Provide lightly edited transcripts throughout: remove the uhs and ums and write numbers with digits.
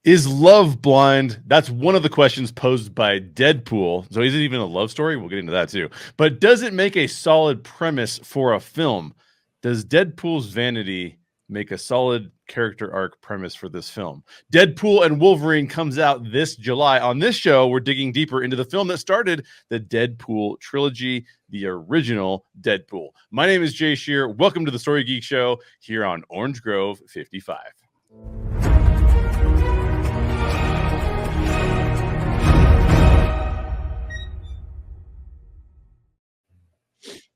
Is love blind? That's one of the questions posed by Deadpool. So is it even a love story? We'll get into that too. But does it make a solid premise for a film? Does Deadpool's vanity make a solid character arc premise for this film? Deadpool and Wolverine comes out this July. On this show, we're digging deeper into the film that started the Deadpool trilogy, the original Deadpool. My name is Jay Sherer. Welcome to the Story Geek Show here on Orange Grove 55.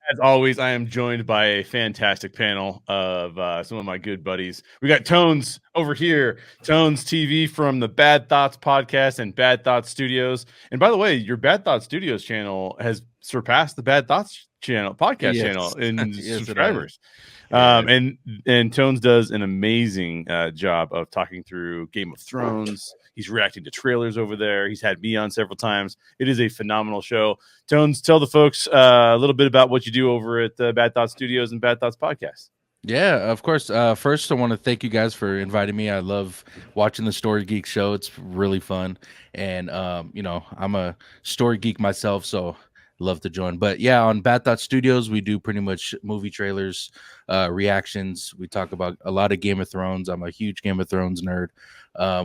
As always, I am joined by a fantastic panel of some of my good buddies. We got Tonez over here, Tonez TV from the Bad Thoughts podcast and Bad Thoughts Studios. And by the way, your Bad Thoughts Studios channel has surpassed the Bad Thoughts channel podcast channel in subscribers. And Tonez does an amazing job of talking through Game of Thrones. He's reacting to trailers over there. He's had me on several times. It is a phenomenal show. Tonez, tell the folks a little bit about what you do over at Bad Thoughts Studios and Bad Thoughts Podcast. Yeah, of course. First, I want to thank you guys for inviting me. I love watching the Story Geek show. It's really fun. And, I'm a story geek myself, so love to join. But yeah, on Bad Thought Studios, we do pretty much movie trailers, reactions. We talk about a lot of Game of Thrones. I'm a huge Game of Thrones nerd.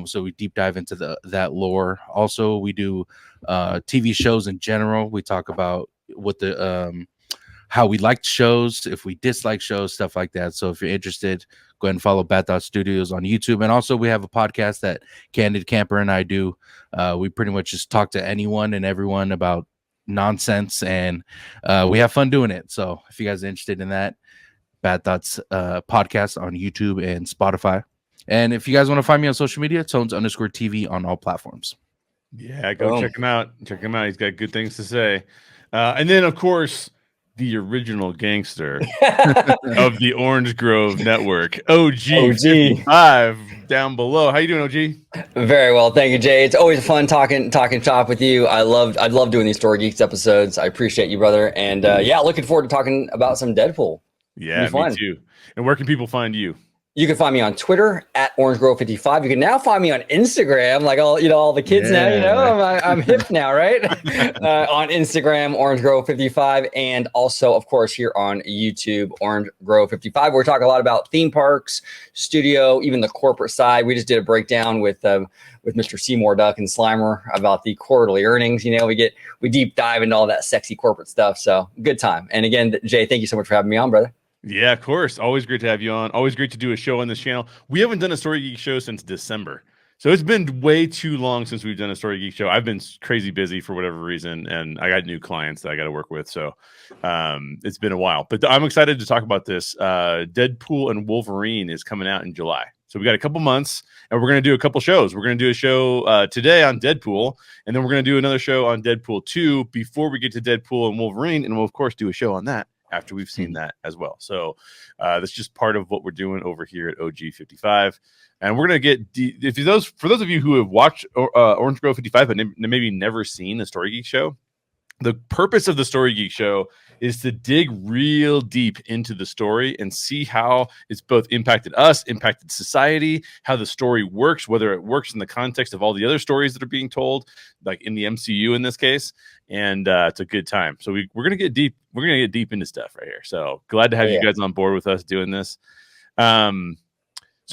So we deep dive into that lore. Also, we do TV shows in general. We talk about what the how we liked shows, if we dislike shows, stuff like that. So if you're interested, go ahead and follow Bad Thought Studios on YouTube. And also we have a podcast that Candid Camper and I do. We pretty much just talk to anyone and everyone about nonsense, and we have fun doing it. So if you guys are interested in that, Bad Thoughts podcast on YouTube and Spotify. And if you guys want to find me on social media, Tonez_TV on all platforms. Yeah, go check him out. Check him out. He's got good things to say. And then, of course, the original gangster of the Orange Grove Network, OG55 down below. How you doing, OG? Very well, thank you, Jay. It's always fun talking shop with you. I love doing these Story Geeks episodes. I appreciate you, brother. And looking forward to talking about some Deadpool. Yeah, me too. And where can people find you? You can find me on Twitter at OrangeGrove55. You can now find me on Instagram, like all the kids now. I'm hip now, right? On Instagram, OrangeGrove55, and also, of course, here on YouTube, OrangeGrove55. We're talking a lot about theme parks, studio, even the corporate side. We just did a breakdown with Mr. Seymour Duck and Slimer about the quarterly earnings. We deep dive into all that sexy corporate stuff. So good time. And again, Jay, thank you so much for having me on, brother. Yeah, of course. Always great to have you on. Always great to do a show on this channel. We haven't done a Story Geek show since December. So it's been way too long since we've done a Story Geek show. I've been crazy busy for whatever reason, and I got new clients that I got to work with. So it's been a while. But I'm excited to talk about this. Deadpool and Wolverine is coming out in July. So we got a couple months, and we're going to do a couple shows. We're going to do a show today on Deadpool, and then we're going to do another show on Deadpool 2 before we get to Deadpool and Wolverine, and we'll, of course, do a show on that after we've seen that as well. So that's just part of what we're doing over here at OG55. And we're going to get for those of you who have watched Orange Grove 55 but maybe never seen the Story Geek show, the purpose of the Story Geek show is to dig real deep into the story and see how it's both impacted us, impacted society, how the story works, whether it works in the context of all the other stories that are being told, like in the MCU in this case. And it's a good time. So we're going to get deep. We're going to get deep into stuff right here. So glad to have you guys on board with us doing this. So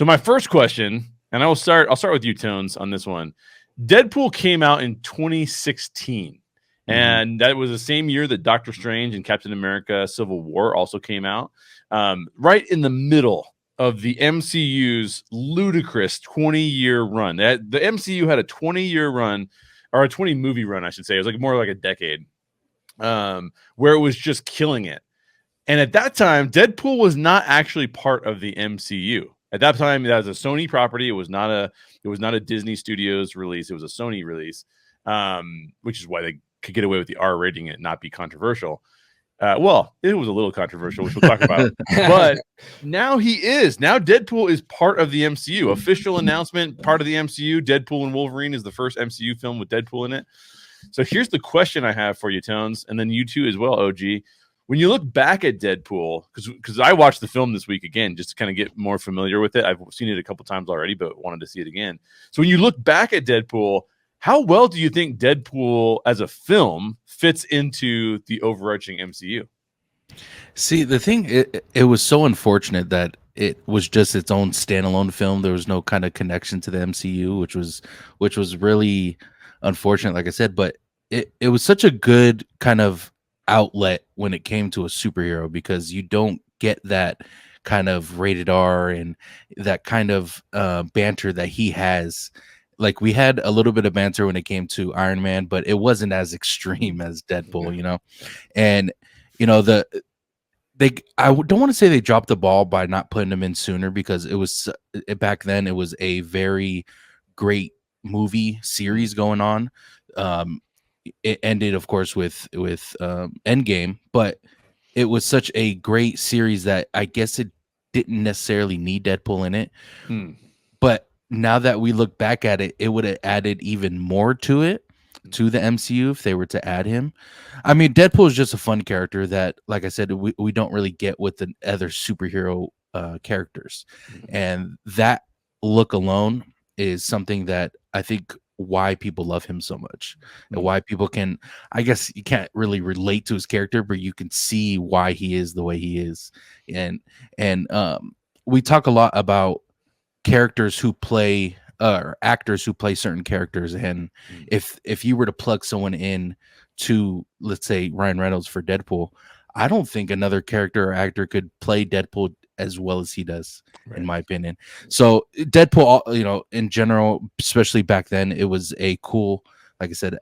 my first question, and I'll start with you, Tonez, on this one. Deadpool came out in 2016. And that was the same year that Doctor Strange and Captain America Civil War also came out, right in the middle of the MCU's ludicrous 20-year run. The MCU had a 20-year run, or a 20-movie run, I should say. It was like more like a decade, where it was just killing it. And at that time, Deadpool was not actually part of the MCU. At that time, that was a Sony property. It was not a Disney Studios release. It was a Sony release, which is why they could get away with the R rating and not be controversial. Well, it was a little controversial, which we'll talk about. But now Deadpool is part of the MCU. Official announcement, part of the MCU. Deadpool and Wolverine is the first MCU film with Deadpool in it. So here's the question I have for you, Tonez, and then you too as well, OG. when you look back at Deadpool, because I watched the film this week again just to kind of get more familiar with it. I've seen it a couple times already, but wanted to see it again. So when you look back at Deadpool, how well do you think Deadpool as a film fits into the overarching MCU? See, the thing, it was so unfortunate that it was just its own standalone film. There was no kind of connection to the MCU, which was really unfortunate, like I said. But it was such a good kind of outlet when it came to a superhero, because you don't get that kind of rated R and that kind of banter that he has. Like, we had a little bit of banter when it came to Iron Man, but it wasn't as extreme as Deadpool, you know. And you know, I don't want to say they dropped the ball by not putting him in sooner, because it was back then it was a very great movie series going on. It ended, of course, with Endgame, but it was such a great series that I guess it didn't necessarily need Deadpool in it. But now that we look back at it, it would have added even more to it, to the MCU, if they were to add him. I mean, Deadpool is just a fun character that, like I said, we don't really get with the other superhero characters. And that look alone is something that I think why people love him so much, and why people can, I guess you can't really relate to his character, but you can see why he is the way he is. And we talk a lot about characters who play or actors who play certain characters, and if you were to plug someone in to, let's say, Ryan Reynolds for Deadpool, I don't think another character or actor could play Deadpool as well as he does, in my opinion. So Deadpool, you know, in general, especially back then, it was a cool, like I said,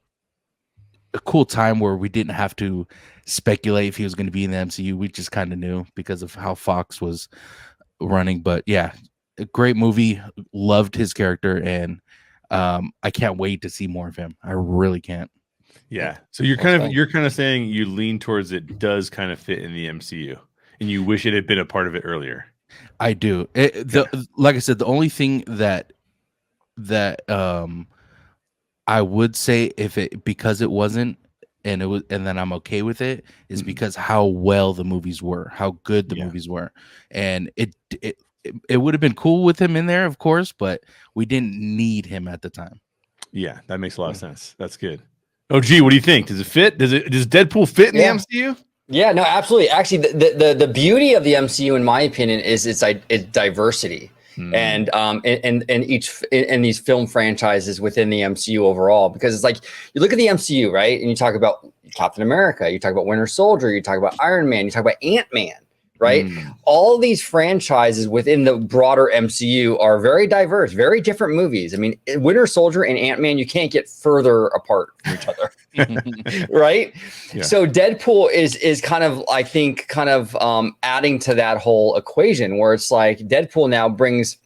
a cool time where we didn't have to speculate if he was going to be in the MCU. We just kind of knew because of how Fox was running. But yeah, a great movie. Loved his character, and I can't wait to see more of him. I really can't. Yeah. So you're kind of saying you lean towards it does kind of fit in the MCU, and you wish it had been a part of it earlier. I do. Like I said, the only thing that I would say, because it wasn't, and then I'm okay with it, is because how well the movies were, how good the movies were. And it would have been cool with him in there, of course, but we didn't need him at the time. Yeah, that makes a lot of sense. That's good. Oh, gee, what do you think? Does it fit? Does Deadpool fit in the MCU? Yeah, no, absolutely. Actually, the beauty of the MCU, in my opinion, is its diversity, and in these film franchises within the MCU overall. Because it's like, you look at the MCU, right, and you talk about Captain America, you talk about Winter Soldier, you talk about Iron Man, you talk about Ant-Man, right? All these franchises within the broader MCU are very diverse, very different movies. I mean, Winter Soldier and Ant-Man, you can't get further apart from each other. Right? Yeah. So Deadpool is kind of, I think, adding to that whole equation, where it's like Deadpool now brings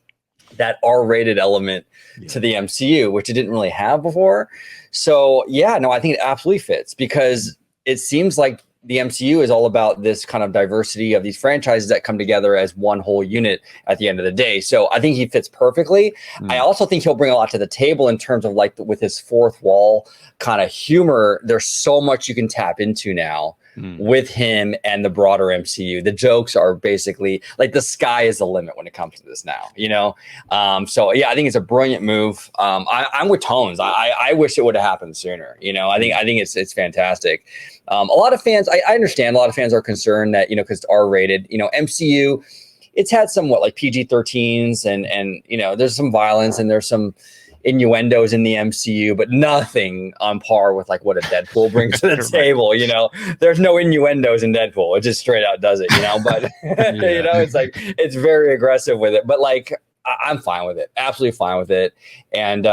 that R-rated element to the MCU, which it didn't really have before. So yeah, no, I think it absolutely fits, because it seems like the MCU is all about this kind of diversity of these franchises that come together as one whole unit at the end of the day. So I think he fits perfectly. I also think he'll bring a lot to the table in terms of, like, with his fourth wall kind of humor. There's so much you can tap into now with him and the broader MCU. The jokes are basically like the sky is the limit when it comes to this now, you know? So yeah, I think it's a brilliant move. I'm with Tonez. I wish it would have happened sooner. You know, I think it's fantastic. A lot of fans, I understand a lot of fans are concerned that, you know, because it's R-rated, you know, MCU, it's had somewhat like PG-13s and, you know, there's some violence and there's some innuendos in the MCU, but nothing on par with like what a Deadpool brings to the table. You know, there's no innuendos in Deadpool. It just straight out does it, you know, but you know, it's like, it's very aggressive with it, but like, I'm fine with it. Absolutely fine with it. And,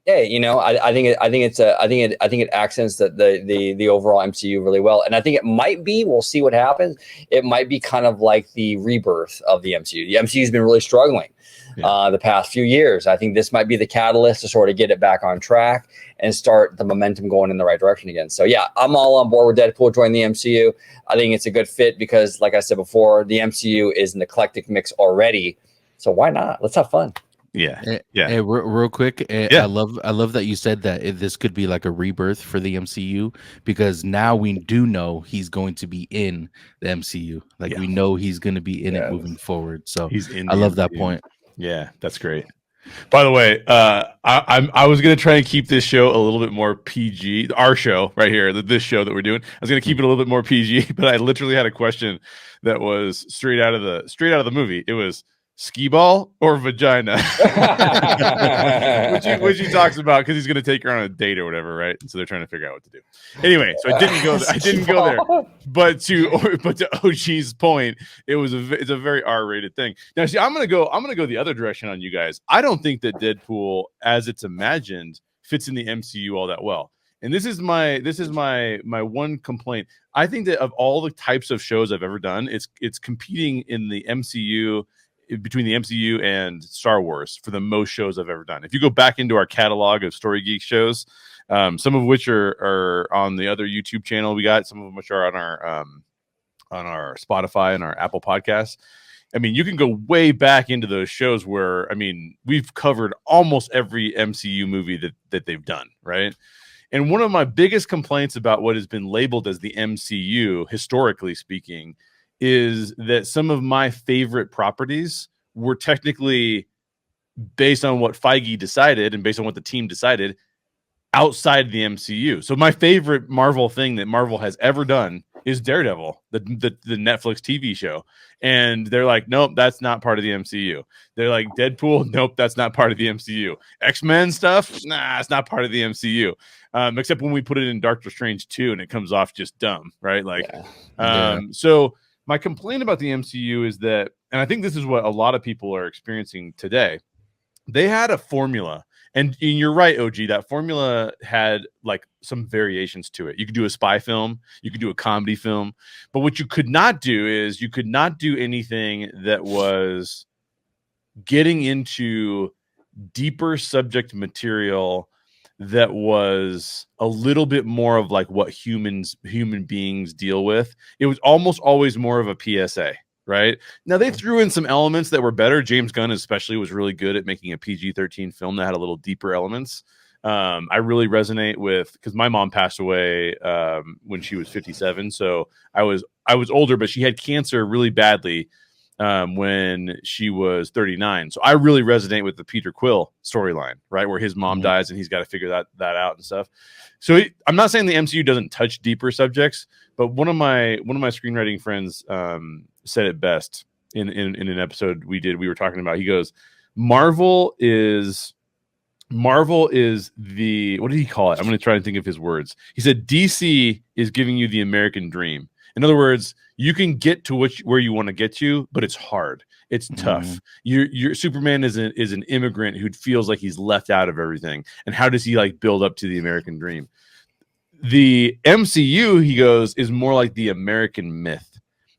hey, you know, I think it accents the overall MCU really well. And I think it might be, we'll see what happens. It might be kind of like the rebirth of the MCU. The MCU has been really struggling the past few years. I think this might be the catalyst to sort of get it back on track and start the momentum going in the right direction again. So yeah, I'm all on board with Deadpool joining the MCU. I think it's a good fit because, like I said before, the MCU is an eclectic mix already. So why not? Let's have fun. Yeah. Hey, real quick, Yeah. I love that you said that this could be like a rebirth for the MCU, because now we do know he's going to be in the MCU. Like we know he's going to be in it moving forward. So he's in. I the love that MCU. point. Yeah, that's great. By the way, I was gonna try and keep this show a little bit more PG. Our show right here, this show that we're doing, I was gonna keep it a little bit more PG, but I literally had a question that was straight out of the movie. It was skee ball or vagina, which he talks about because he's gonna take her on a date or whatever, right? So they're trying to figure out what to do. Anyway, so I didn't go there. But to OG's point, it's a very R-rated thing. Now, see, I'm gonna go the other direction on you guys. I don't think that Deadpool, as it's imagined, fits in the MCU all that well. And this is my one complaint. I think that of all the types of shows I've ever done, it's competing in the MCU, between the MCU and Star Wars, for the most shows I've ever done. If you go back into our catalog of Story Geeks shows, some of which are on the other YouTube channel we got, some of them which are on our Spotify and our Apple Podcasts. I mean, you can go way back into those shows where, I mean, we've covered almost every MCU movie that they've done, right? And one of my biggest complaints about what has been labeled as the MCU, historically speaking, is that some of my favorite properties were technically based on what Feige decided and based on what the team decided outside the MCU. So my favorite Marvel thing that Marvel has ever done is Daredevil, the Netflix TV show. And they're like, nope, that's not part of the MCU. They're like, Deadpool, nope, that's not part of the MCU. X-Men stuff, nah, it's not part of the MCU. Except when we put it in Doctor Strange 2 and it comes off just dumb, right? Like, so my complaint about the MCU is that, and I think this is what a lot of people are experiencing today, they had a formula. And you're right, OG, that formula had like some variations to it. You could do a spy film, you could do a comedy film, but what you could not do is you could not do anything that was getting into deeper subject material that was a little bit more of like what human beings deal with. It was almost always more of a PSA, right? Now they threw in some elements that were better. James Gunn especially was really good at making a PG-13 film that had a little deeper elements. I really resonate with, because my mom passed away when she was 57, so I was older, but she had cancer really badly when she was 39. So I really resonate with the Peter Quill storyline, right, where his mom dies and he's got to figure that out and stuff. So I'm not saying the MCU doesn't touch deeper subjects, but one of my screenwriting friends said it best in an episode we did. We were talking about, he goes, Marvel is the, what did he call it? I'm going to try and think of his words. He said DC is giving you the American dream. In other words, you can get to where you want to get to, but it's hard. It's tough. Your Superman is an immigrant who feels like he's left out of everything. And how does he like build up to the American dream? The MCU, he goes, is more like the American myth.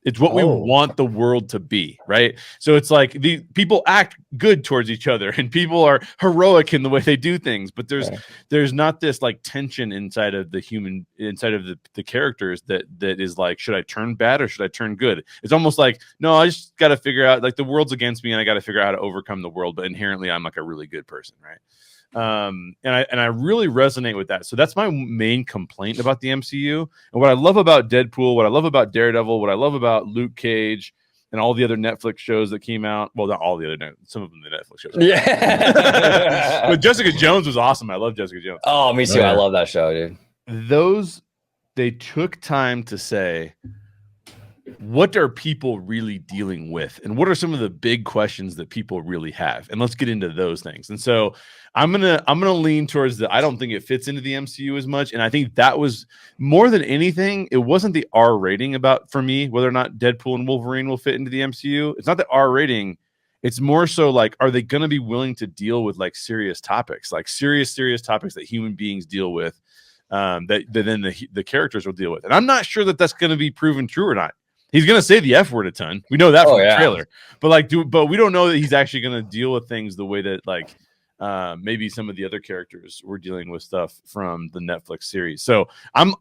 It's what we want the world to be, right? So it's like the people act good towards each other and people are heroic in the way they do things, but there's not this like tension inside of the characters that is like, should I turn bad or should I turn good? It's almost like, no, I just got to figure out, like, the world's against me and I got to figure out how to overcome the world, but inherently I'm like a really good person, right? And I really resonate with that. So that's my main complaint about the MCU. And what I love about Deadpool, what I love about Daredevil, what I love about Luke Cage and all the other Netflix shows that came out. Well, not all the other, some of them the Netflix shows. Yeah. But Jessica Jones was awesome. I love Jessica Jones. Oh, me too. Yeah. I love that show, dude. They took time to say, what are people really dealing with, and what are some of the big questions that people really have, and let's get into those things. And so I'm gonna lean towards the, I don't think it fits into the MCU as much, and I think that was more than anything, it wasn't the R rating about, for me, whether or not Deadpool and Wolverine will fit into the MCU. It's not the R rating. It's more so like, are they going to be willing to deal with like serious topics, like serious topics that human beings deal with, that then the characters will deal with. And I'm not sure that that's going to be proven true or not. He's going to say the F word a ton. We know that from the trailer. But we don't know that he's actually going to deal with things the way that, like, maybe some of the other characters were dealing with stuff from the Netflix series. So I'm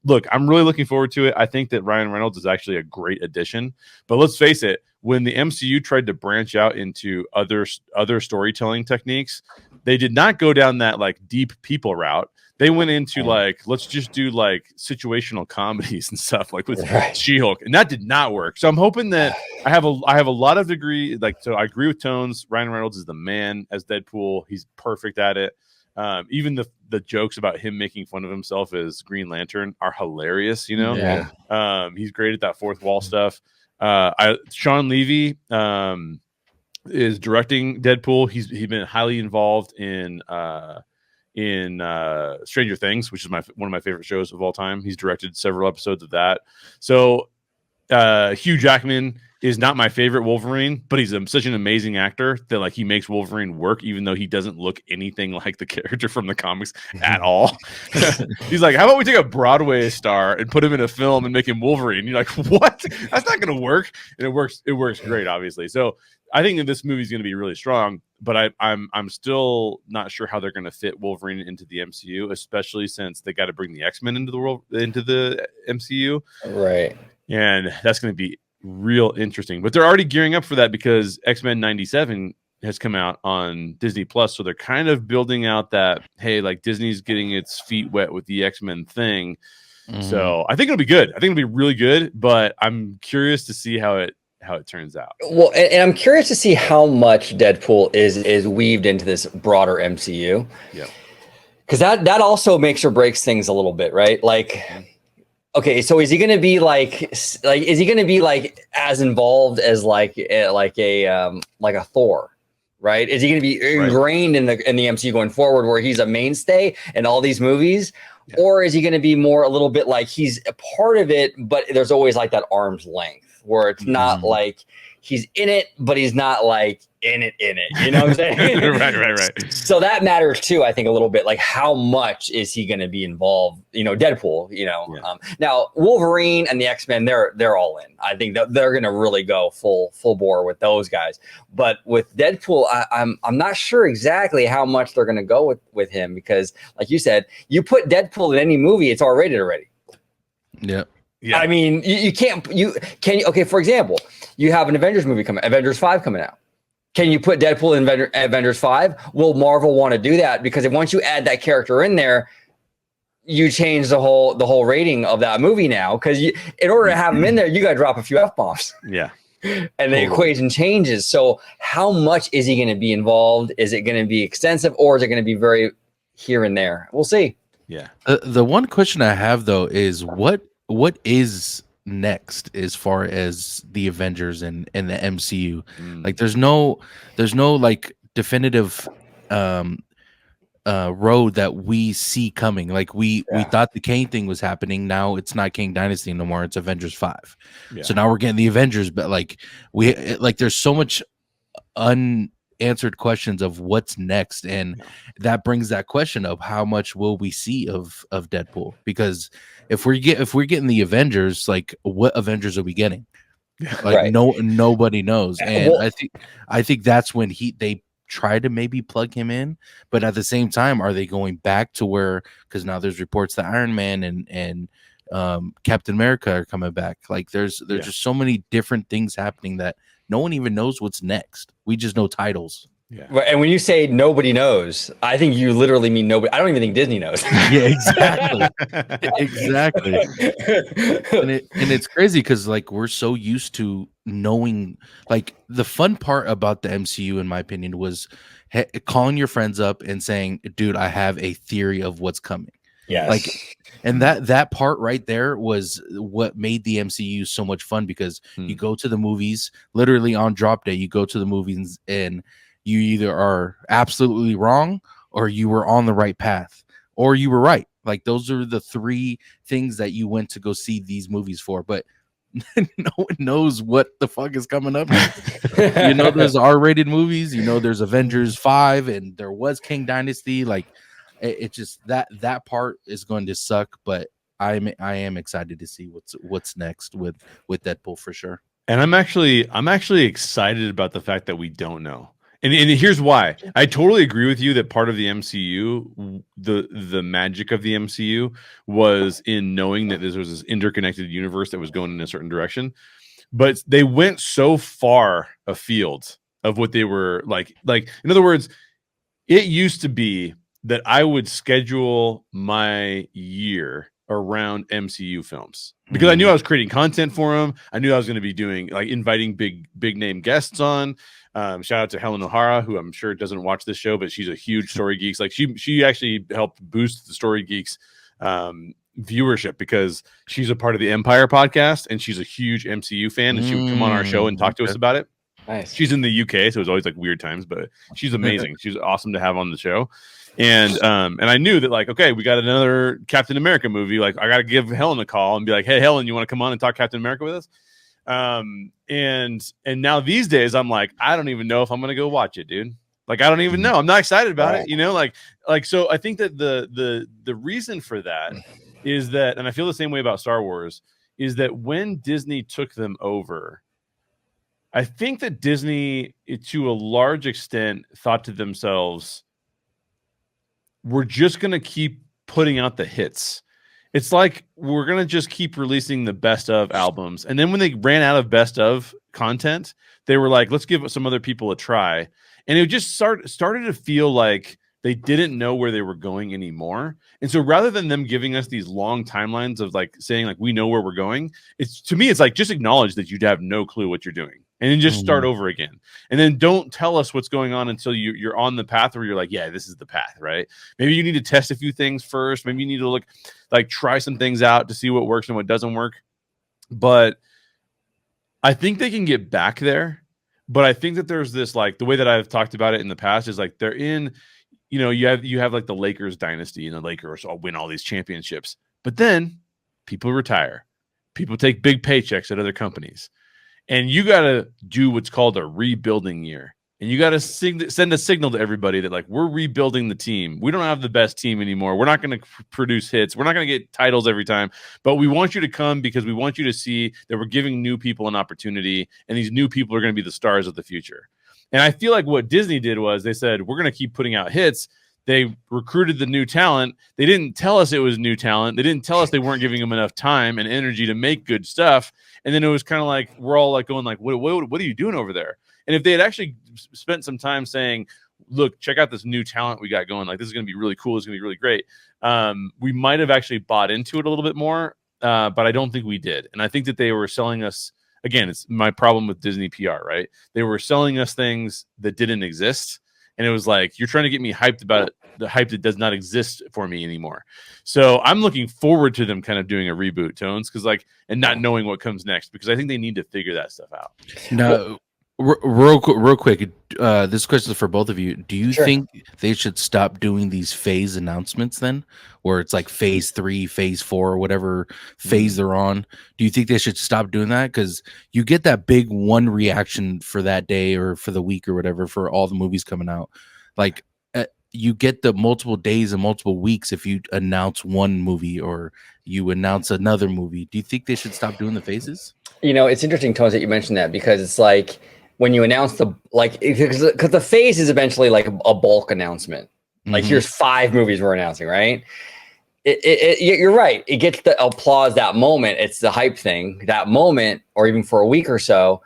really looking forward to it. I think that Ryan Reynolds is actually a great addition. But let's face it, when the MCU tried to branch out into other storytelling techniques, they did not go down that like deep people route. They went into like, let's just do like situational comedies and stuff like with She-Hulk, and that did not work. So I'm hoping that I have a lot of degree, like, so I agree with Tones. Ryan Reynolds is the man as Deadpool. He's perfect at it. Even the jokes about him making fun of himself as Green Lantern are hilarious, you know? Yeah. He's great at that fourth wall stuff. Sean Levy is directing Deadpool. He's been highly involved in Stranger Things, which is one of my favorite shows of all time. He's directed several episodes of that. So Hugh Jackman is not my favorite Wolverine, but he's such an amazing actor that like he makes Wolverine work, even though he doesn't look anything like the character from the comics at all. He's like, how about we take a Broadway star and put him in a film and make him Wolverine? You're like, what? That's not going to work. And it works great, obviously. So I think that this movie is going to be really strong, but I'm still not sure how they're going to fit Wolverine into the MCU, especially since they got to bring the X-Men into the MCU, right? And that's going to be real interesting. But they're already gearing up for that because X-Men 97 has come out on Disney Plus, so they're kind of building out that, hey, like Disney's getting its feet wet with the X-Men thing. So I think it'll be good. I think it'll be really good, but I'm curious to see how it turns out. Well, and I'm curious to see how much Deadpool is weaved into this broader MCU. Yeah. Because that also makes or breaks things a little bit, right? Like, okay, so is he going to be like is he going to be like as involved as like a Thor, right? Is he going to be ingrained in the MCU going forward, where he's a mainstay in all these movies? Yeah. Or is he going to be more a little bit like he's a part of it, but there's always like that arm's length where it's not like he's in it, but he's not like in it. You know what I'm saying? Right. So that matters too, I think, a little bit. Like, how much is he going to be involved? You know, Deadpool. You know, now Wolverine and the X-Men, they're all in. I think that they're going to really go full bore with those guys. But with Deadpool, I'm not sure exactly how much they're going to go with him, because, like you said, you put Deadpool in any movie, it's R-rated already. Yeah. Yeah. I mean, you can't. Okay, for example, you have an Avengers movie Avengers 5 coming out. Can you put Deadpool in Avengers 5? Will Marvel want to do that? Because once you add that character in there, you change the whole rating of that movie now. Because in order to have him in there, you got to drop a few F-bombs. Yeah. And the equation changes. So how much is he going to be involved? Is it going to be extensive, or is it going to be very here and there? We'll see. Yeah. The one question I have, though, is what is next as far as the Avengers and the MCU? Like, there's no like definitive road that we see coming. Like we thought the Kane thing was happening. Now it's not Kane Dynasty no more. It's Avengers 5. Yeah. So now we're getting the Avengers, but like there's so much unanswered questions of what's next, and that brings that question of how much will we see of Deadpool? Because if we're getting the Avengers, like, what Avengers are we getting? Like, nobody knows. And I think that's when they try to maybe plug him in, but at the same time, are they going back to where, because now there's reports that Iron Man and Captain America are coming back. Like, there's just so many different things happening that no one even knows what's next. We just know titles. Yeah. And when you say nobody knows, I think you literally mean nobody. I don't even think Disney knows. Yeah, exactly. Exactly. And it's crazy because, like, we're so used to knowing, like, the fun part about the MCU, in my opinion, was calling your friends up and saying, dude, I have a theory of what's coming. Yes. Like, and that part right there was what made the MCU so much fun, because you go to the movies literally on drop day, you go to the movies and you either are absolutely wrong, or you were on the right path, or you were right. Like, those are the three things that you went to go see these movies for. But no one knows what the fuck is coming up. You know, there's R-rated movies. You know, there's Avengers 5, and there was King Dynasty. Like, it just that part is going to suck. But I am excited to see what's next with Deadpool for sure. And I'm actually excited about the fact that we don't know. And here's why. I totally agree with you that part of the MCU, the magic of the MCU was in knowing that there was this interconnected universe that was going in a certain direction. But they went so far afield of what they were like in other words, it used to be that I would schedule my year around MCU films because I knew I was creating content for them. I knew I was going to be doing like inviting big name guests on. Shout out to Helen O'Hara, who I'm sure doesn't watch this show, but she's a huge Story Geeks. Like she actually helped boost the Story Geeks viewership because she's a part of the Empire podcast and she's a huge MCU fan, and she would come on our show and talk to us about it. Nice. She's in the UK, so it was always like weird times, but she's amazing. She's awesome to have on the show. And I knew that like, okay, we got another Captain America movie. Like I got to give Helen a call and be like, hey, Helen, you want to come on and talk Captain America with us? And now these days I'm like, I don't even know if I'm going to go watch it, dude. Like, I don't even know. I'm not excited about it, you know, like, so I think that the reason for that is that, and I feel the same way about Star Wars, is that when Disney took them over, I think that Disney, to a large extent, thought to themselves, we're just going to keep putting out the hits. It's like we're going to just keep releasing the best of albums. And then when they ran out of best of content, they were like, let's give some other people a try. And it just started to feel like they didn't know where they were going anymore. And so rather than them giving us these long timelines of like saying like, we know where we're going, to me, it's like, just acknowledge that you have no clue what you're doing. And then just start over again. And then don't tell us what's going on until you're on the path where you're like, yeah, this is the path, right? Maybe you need to test a few things first. Maybe you need to try some things out to see what works and what doesn't work. But I think they can get back there. But I think that there's this, like, the way that I've talked about it in the past is like they're in, you know, you have like the Lakers dynasty, and the Lakers all win all these championships. But then people retire. People take big paychecks at other companies. And you got to do what's called a rebuilding year. And you got to send a signal to everybody that, like, we're rebuilding the team. We don't have the best team anymore. We're not going to produce hits. We're not going to get titles every time. But we want you to come because we want you to see that we're giving new people an opportunity. And these new people are going to be the stars of the future. And I feel like what Disney did was they said, we're going to keep putting out hits. They recruited the new talent. They didn't tell us it was new talent. They didn't tell us they weren't giving them enough time and energy to make good stuff. And then it was kind of like, we're all like going like, what are you doing over there? And if they had actually spent some time saying, look, check out this new talent we got going, like, this is going to be really cool, it's going to be really great, we might have actually bought into it a little bit more, but I don't think we did. And I think that they were selling us, again, it's my problem with Disney PR, right? They were selling us things that didn't exist. And it was like, you're trying to get me hyped about it, the hype that does not exist for me anymore. So I'm looking forward to them kind of doing a reboot, Tones, and not knowing what comes next, because I think they need to figure that stuff out. No, real quick. This question is for both of you. Do you think they should stop doing these phase announcements then, where it's like phase 3, phase 4, or whatever phase they're on? Do you think they should stop doing that? Because you get that big one reaction for that day or for the week or whatever for all the movies coming out. Like, you get the multiple days and multiple weeks if you announce one movie or you announce another movie. Do you think they should stop doing the phases? You know, it's interesting, Tones, that you mentioned that, because it's like when you announce because the phase is eventually like a bulk announcement. Like, here's 5 movies we're announcing, right? You're right. It gets the applause that moment. It's the hype thing that moment, or even for a week or so.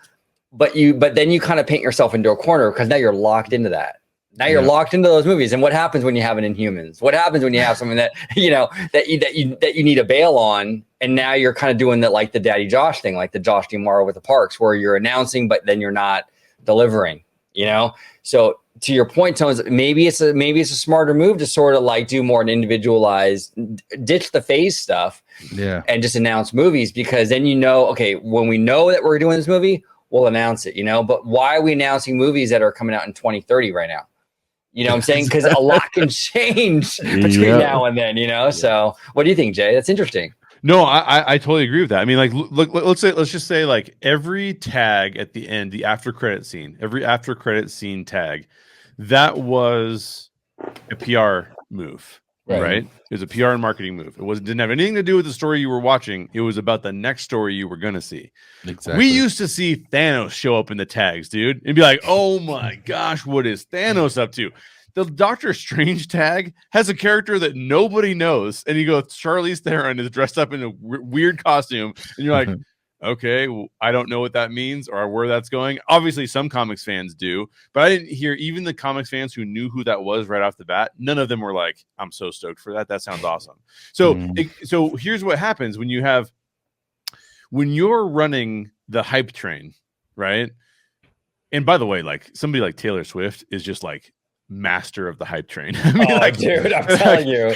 But then you kind of paint yourself into a corner, because now you're locked into that. Now you're locked into those movies. And what happens when you have an Inhumans? What happens when you have something that, you know, that you need a bail on? And now you're kind of doing that, like the Daddy Josh thing, like the Josh DeMaro with the parks, where you're announcing, but then you're not delivering, you know? So to your point, Tones, maybe it's a smarter move to sort of like do more an individualized, ditch the phase stuff, and just announce movies, because then, you know, okay, when we know that we're doing this movie, we'll announce it, you know? But why are we announcing movies that are coming out in 2030 right now? You know what I'm saying? Because a lot can change between now and then, you know? So what do you think, Jay? That's interesting. No, I totally agree with that. I mean, like, look, let's just say like every tag at the end, the after credit scene tag, that was a PR move. right? It was a PR and marketing move. Didn't have anything to do with the story you were watching. It was about the next story you were going to see. Exactly. We used to see Thanos show up in the tags, dude, and be like, oh my gosh, what is Thanos up to? The Doctor Strange tag has a character that nobody knows, and you go, Charlize Theron is dressed up in a weird costume, and you're like, okay, well, I don't know what that means or where that's going. Obviously, some comics fans do, but I didn't hear even the comics fans who knew who that was right off the bat. None of them were like, I'm so stoked for that. That sounds awesome. So, so here's what happens when you're running the hype train, right? And by the way, like somebody like Taylor Swift is just like master of the hype train. I mean, like, dude, I'm telling you,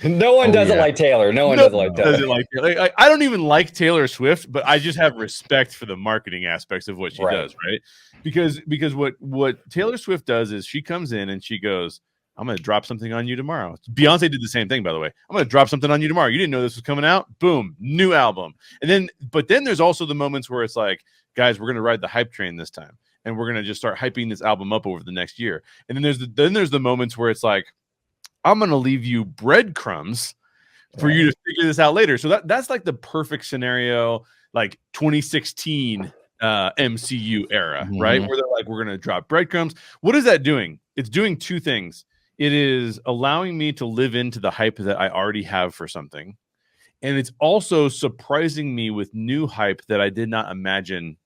no one does it like Taylor. No one does it like Taylor. I don't even like Taylor Swift, but I just have respect for the marketing aspects of what she does, right? Because what Taylor Swift does is she comes in and she goes, I'm going to drop something on you tomorrow. Beyonce did the same thing, by the way. I'm going to drop something on you tomorrow. You didn't know this was coming out. Boom, new album. But then there's also the moments where it's like, guys, we're going to ride the hype train this time. And we're going to just start hyping this album up over the next year. And then there's the moments where it's like, I'm going to leave you breadcrumbs for you to figure this out later. So that's like the perfect scenario, like 2016 MCU era, right? Where they're like, we're going to drop breadcrumbs. What is that doing? It's doing two things. It is allowing me to live into the hype that I already have for something. And it's also surprising me with new hype that I did not imagine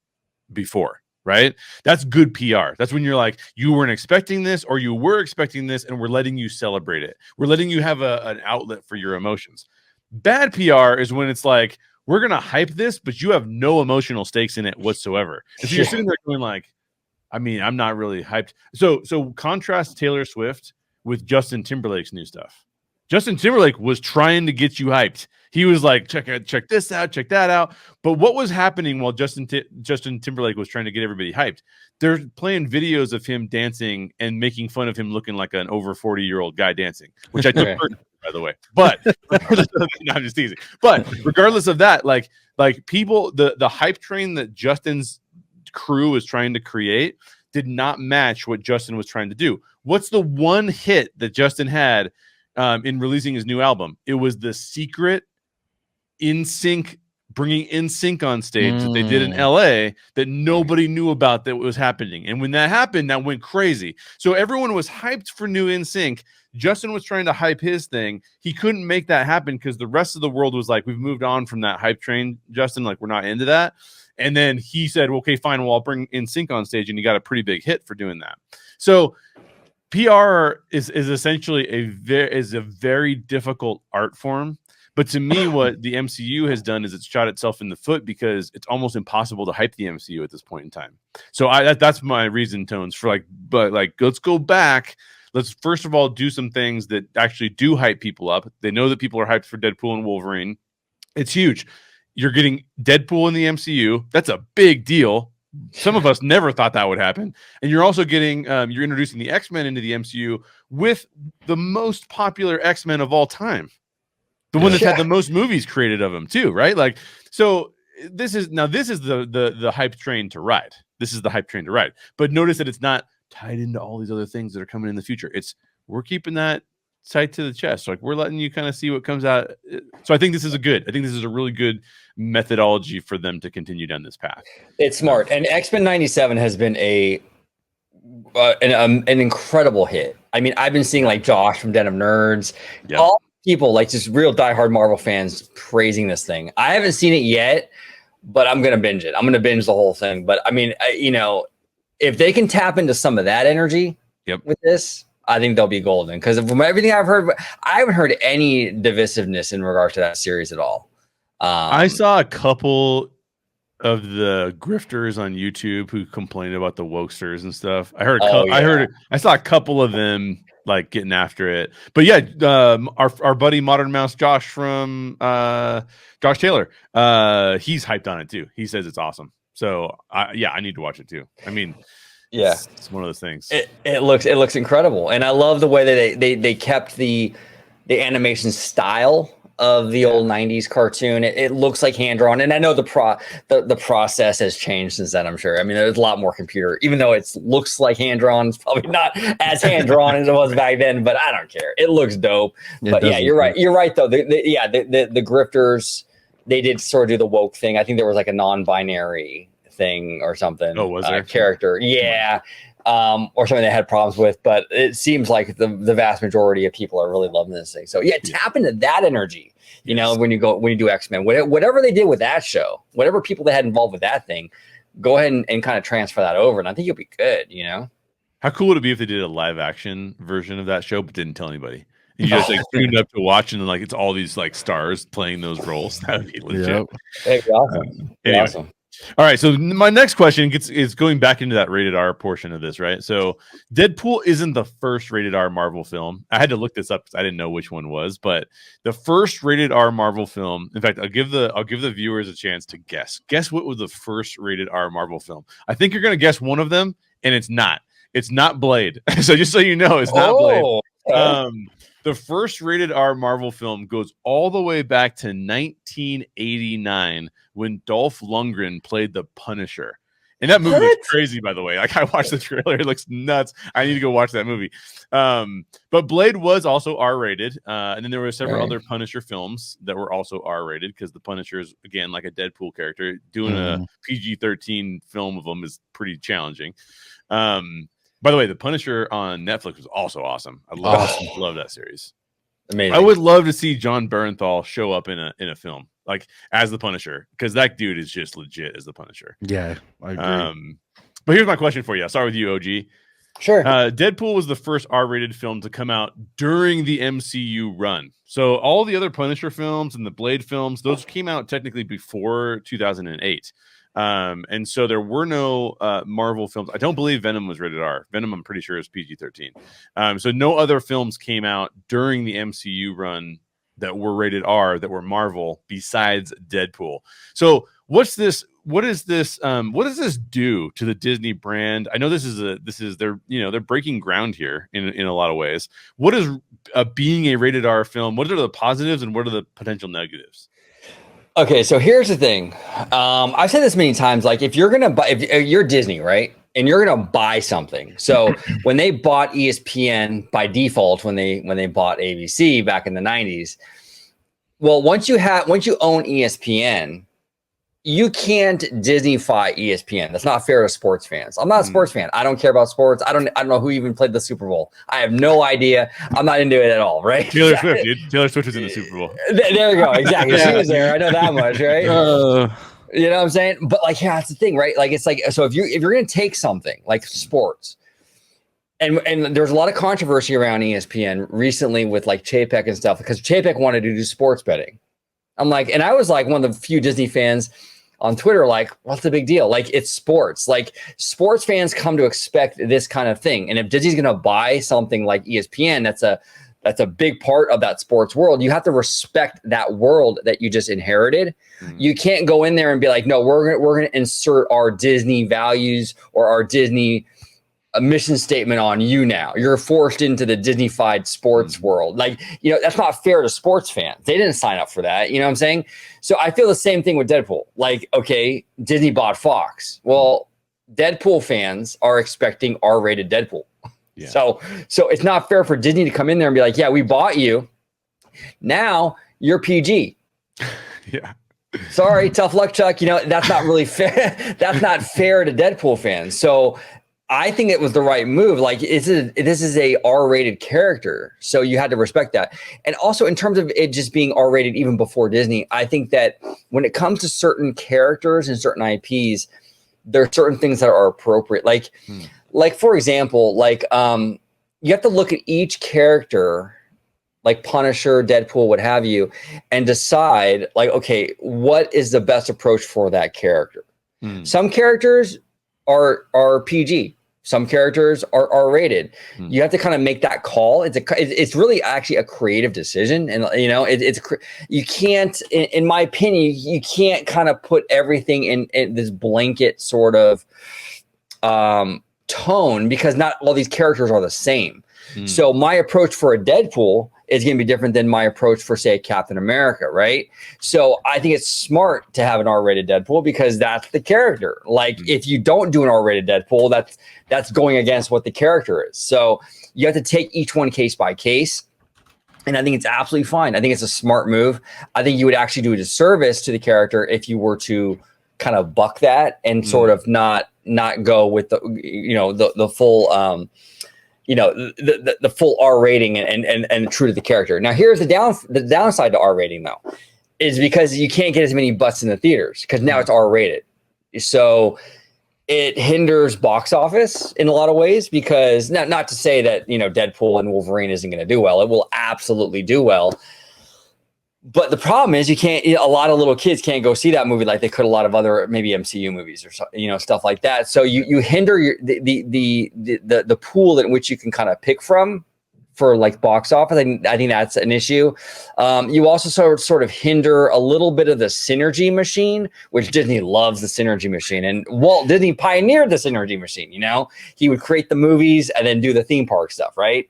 before. Right? That's good PR. That's when you're like, you weren't expecting this or you were expecting this and we're letting you celebrate it. We're letting you have an outlet for your emotions. Bad PR is when it's like, we're going to hype this, but you have no emotional stakes in it whatsoever. And so you're sitting there going like, I mean, I'm not really hyped. So contrast Taylor Swift with Justin Timberlake's new stuff. Justin Timberlake was trying to get you hyped. He was like, check this out, check that out. But what was happening while Justin Timberlake was trying to get everybody hyped? They're playing videos of him dancing and making fun of him looking like an over 40-year-old guy dancing, which I took personally, by the way. But no, I'm just teasing. But regardless of that, like people, the hype train that Justin's crew is trying to create did not match what Justin was trying to do. What's the one hit that Justin had in releasing his new album? It was the secret NSYNC, bringing NSYNC on stage that they did in LA that nobody knew about that was happening. And when that happened, that went crazy. So everyone was hyped for new NSYNC. Justin was trying to hype his thing. He couldn't make that happen because the rest of the world was like, we've moved on from that hype train, Justin. Like, we're not into that. And then he said, well, okay, fine. Well, I'll bring NSYNC on stage. And he got a pretty big hit for doing that. So PR is essentially a very difficult art form. But to me, what the MCU has done is it's shot itself in the foot because it's almost impossible to hype the MCU at this point in time. So that's my reason, Tones, for let's go back. Let's first of all do some things that actually do hype people up. They know that people are hyped for Deadpool and Wolverine. It's huge. You're getting Deadpool in the MCU. That's a big deal. Some of us never thought that would happen. And you're also getting, you're introducing the X-Men into the MCU with the most popular X-Men of all time. The one that's had the most movies created of them too, right? Like, so this is the hype train to ride. This is the hype train to ride. But notice that it's not tied into all these other things that are coming in the future. We're keeping that tight to the chest. Like, we're letting you kind of see what comes out. So I think this is a really good methodology for them to continue down this path. It's smart. And X-Men 97 has been an incredible hit. I mean, I've been seeing like Josh from Den of Nerds, all people like just real diehard Marvel fans praising this thing. I haven't seen it yet, but I'm going to binge it. I'm going to binge the whole thing. But I mean, if they can tap into some of that energy with this, I think they'll be golden. Because from everything I've heard, I haven't heard any divisiveness in regard to that series at all. I saw a couple of the grifters on YouTube who complained about the wokesters and stuff. I saw a couple of them like getting after it. But yeah, our buddy Modern Mouse Josh from Josh Taylor, he's hyped on it too. He says it's awesome. So I need to watch it too. I mean, it's one of those things. It looks incredible, and I love the way that they kept the animation style of the old 90s cartoon. It looks like hand drawn, and I know the process has changed since then, I'm sure. I mean, there's a lot more computer, even though it looks like hand drawn. It's probably not as hand drawn as it was back then, but I don't care. It looks dope. But yeah, you're right. You're right though. The grifters, they did sort of do the woke thing. I think there was like a non-binary thing or something. Oh, was there? Character? Yeah. Or something they had problems with, but it seems like the vast majority of people are really loving this thing. So yeah, tap into that energy. You know, when you do X-Men, whatever they did with that show, whatever people they had involved with that thing, go ahead and kind of transfer that over, and I think you'll be good. You know, how cool would it be if they did a live action version of that show but didn't tell anybody? You just like tuned up to watch, and like it's all these like stars playing those roles. That would be legit. Yep. That'd be awesome. Anyway. Awesome. All right, so my next question is going back into that rated R portion of this, right? So Deadpool isn't the first rated R Marvel film. I had to look this up because I didn't know which one was, but the first rated R Marvel film. In fact, I'll give the viewers a chance to guess. Guess what was the first rated R Marvel film? I think you're gonna guess one of them, and it's not. It's not Blade. So just so you know, it's not Blade. The first rated R Marvel film goes all the way back to 1989 when Dolph Lundgren played the Punisher. And that movie was crazy, by the way. Like, I watched the trailer. It looks nuts. I need to go watch that movie. But Blade was also R-rated. And then there were several other Punisher films that were also R-rated because the Punisher is, again, like a Deadpool character. Doing a PG-13 film of them is pretty challenging. By the way, the Punisher on Netflix was also awesome. I love that series. Amazing. I would love to see John Bernthal show up in a film like as the Punisher, because that dude is just legit as the Punisher. Yeah, I agree. But here's my question for you. I'll start with you, OG. Sure. Deadpool was the first R-rated film to come out during the MCU run. So all the other Punisher films and the Blade films, those came out technically before 2008. And so there were no Marvel films. I don't believe Venom was rated R. Venom, I'm pretty sure, is PG-13. So no other films came out during the MCU run that were rated R that were Marvel besides Deadpool. So what does this do to the Disney brand? I know they're breaking ground here in a lot of ways. What is being a rated R film? What are the positives and what are the potential negatives? Okay, so here's the thing. I've said this many times. Like, if you're gonna buy, if you're Disney, right, and you're gonna buy something. So when they bought ESPN by default, when they bought ABC back in the 90s, well, once you own ESPN, you can't Disney-fy ESPN. That's not fair to sports fans. I'm not a sports fan. I don't care about sports. I don't know who even played the Super Bowl. I have no idea. I'm not into it at all, right? Taylor Swift, dude. Taylor Swift was in the Super Bowl. There we go. Exactly. She was there. I know that much, right? You know what I'm saying? But like, yeah, that's the thing, right? Like, it's like, so if you're gonna take something like sports, and there's a lot of controversy around ESPN recently with like Chapek and stuff, because Chapek wanted to do sports betting. I'm like, and I was like one of the few Disney fans on Twitter, like, what's the big deal? Like, it's sports. Like, sports fans come to expect this kind of thing. And if Disney's going to buy something like ESPN, that's a big part of that sports world. You have to respect that world that you just inherited. You can't go in there and be like, no, we're going to insert our Disney values or our Disney mission statement on you now. You're forced into the Disney-fied sports world. Like, you know, that's not fair to sports fans. They didn't sign up for that. You know what I'm saying? So I feel the same thing with Deadpool. Like, okay, Disney bought Fox. Well, Deadpool fans are expecting R-rated Deadpool. Yeah. So it's not fair for Disney to come in there and be like, yeah, we bought you. Now you're PG. Yeah. Sorry, tough luck, Chuck. You know, that's not really fair. That's not fair to Deadpool fans. So I think it was the right move. Like, this is a R-rated character, so you had to respect that. And also, in terms of it just being R-rated even before Disney, I think that when it comes to certain characters and certain IPs, there are certain things that are appropriate. Like for example, like you have to look at each character, like Punisher, Deadpool, what have you, and decide, like, okay, what is the best approach for that character? Some characters are PG. Some characters are R-rated. You have to kind of make that call. It's really actually a creative decision, and you know, you can't, in my opinion, you can't kind of put everything in this blanket sort of tone, because not all these characters are the same. So my approach for a Deadpool is going to be different than my approach for, say, Captain America, right? So I think it's smart to have an R-rated Deadpool because that's the character. Like, if you don't do an R-rated Deadpool, that's going against what the character is. So you have to take each one case by case. And I think it's absolutely fine. I think it's a smart move. I think you would actually do a disservice to the character if you were to kind of buck that and sort of not go with the the full the full R rating and true to the character. Now here's the downside to R rating though, is because you can't get as many butts in the theaters because now it's R rated. So it hinders box office in a lot of ways because not to say that, Deadpool and Wolverine isn't going to do well. It will absolutely do well. But the problem is a lot of little kids can't go see that movie like they could a lot of other maybe MCU movies or stuff like that. So you hinder the pool in which you can kind of pick from for like box office. I think that's an issue. You also sort of hinder a little bit of the synergy machine, which Disney loves the synergy machine. And Walt Disney pioneered the synergy machine. He would create the movies and then do the theme park stuff, right?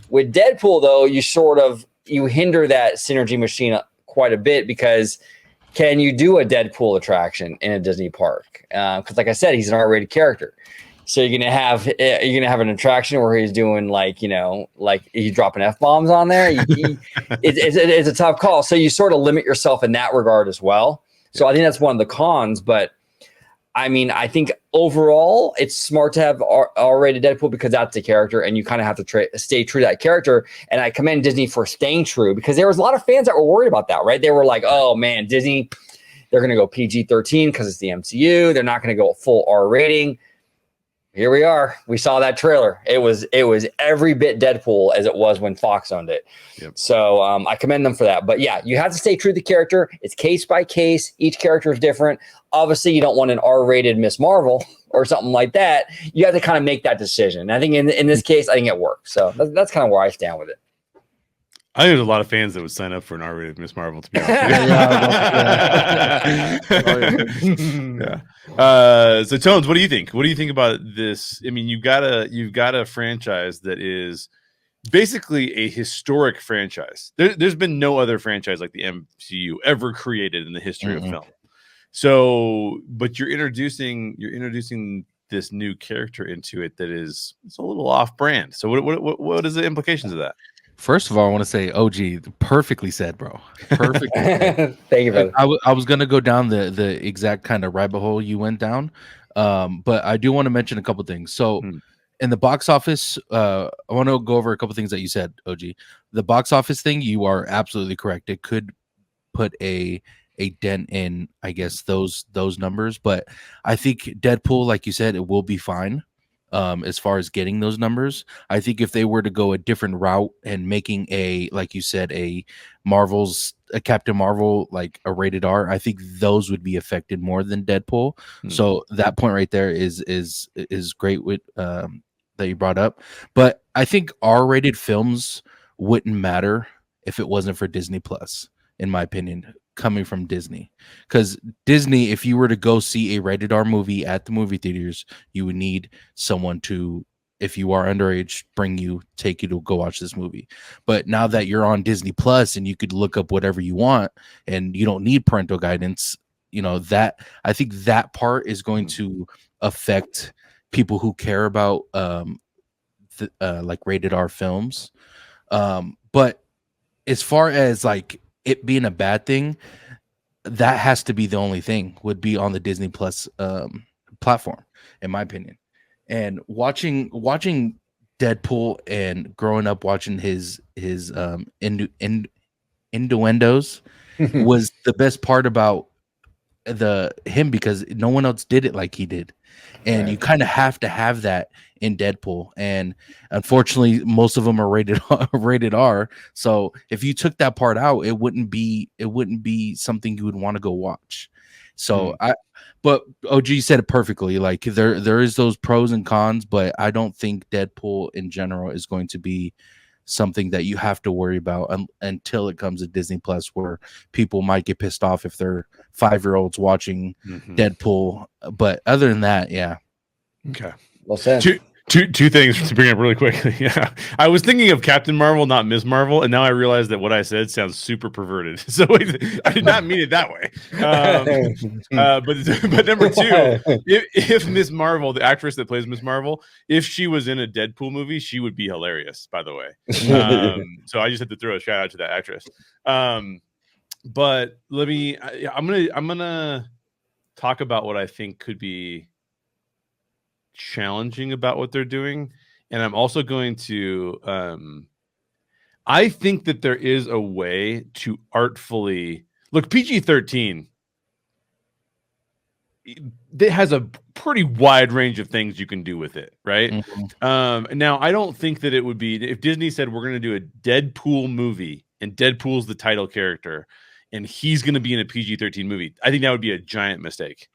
With Deadpool, though, you hinder that synergy machine quite a bit because can you do a Deadpool attraction in a Disney park? Because like I said, he's an R-rated character. So you're gonna have an attraction where he's doing like he's dropping F-bombs on there. It's a tough call. So you sort of limit yourself in that regard as well. So I think that's one of the cons. But I mean, I think overall it's smart to have R-rated Deadpool because that's the character, and you kind of have to stay true to that character. And I commend Disney for staying true because there was a lot of fans that were worried about that, right? They were like, "Oh man, Disney, they're gonna go PG-13 because it's the MCU. They're not gonna go full R rating." Here we are. We saw that trailer. It was every bit Deadpool as it was when Fox owned it. Yep. So I commend them for that. But yeah, you have to stay true to the character. It's case by case. Each character is different. Obviously, you don't want an R-rated Miss Marvel or something like that. You have to kind of make that decision. And I think in this case, I think it worked. So that's kind of where I stand with it. I think there's a lot of fans that would sign up for an R-rated Miss Marvel, to be honest with you. Yeah. So Tones, what do you think? What do you think about this? I mean, you've got a franchise that is basically a historic franchise. There's been no other franchise like the MCU ever created in the history of film. So, but you're introducing this new character into it that it's a little off-brand. So, what is the implications of that? First of all, I want to say, OG, perfectly said, bro. Perfectly. Thank you, brother. I was gonna go down the exact kind of rabbit hole you went down, but I do want to mention a couple things. So, in the box office, I want to go over a couple things that you said, OG. The box office thing, you are absolutely correct. It could put a dent in, I guess, those numbers, but I think Deadpool, like you said, it will be fine. As far as getting those numbers, I think if they were to go a different route and making like you said, a Captain Marvel, like a rated R, I think those would be affected more than Deadpool. So that point right there is great with that you brought up. But I think R-rated films wouldn't matter if it wasn't for Disney Plus, in my opinion, coming from Disney. Because Disney, if you were to go see a rated R movie at the movie theaters, you would need someone to, if you are underage, take you to go watch this movie. But now that you're on Disney Plus and you could look up whatever you want and you don't need parental guidance, that I think that part is going to affect people who care about like rated R films. But as far as like it being a bad thing, that has to be the only thing, would be on the Disney Plus platform, in my opinion. And watching Deadpool and growing up watching his innuendos was the best part about him, because no one else did it like he did. And you kind of have to have that in Deadpool. And unfortunately, most of them are rated R. So if you took that part out, it wouldn't be something you would want to go watch. So but OG said it perfectly. Like there is those pros and cons, but I don't think Deadpool in general is going to be something that you have to worry about until it comes to Disney Plus, where people might get pissed off if they're 5-year-olds watching Deadpool. But other than that, yeah. Okay. Well said. Two things to bring up really quickly. Yeah, I was thinking of Captain Marvel, not Ms. Marvel, and now I realize that what I said sounds super perverted. So I did not mean it that way. But number two, if Ms. Marvel, the actress that plays Ms. Marvel, if she was in a Deadpool movie, she would be hilarious. By the way, so I just had to throw a shout out to that actress. But I'm gonna talk about what I think could be challenging about what they're doing, and I'm also going to I think that there is a way to artfully look. PG-13, it has a pretty wide range of things you can do with it, right? Now I don't think that it would be, if Disney said we're going to do a Deadpool movie and Deadpool's the title character and he's going to be in a PG-13 movie, I think that would be a giant mistake.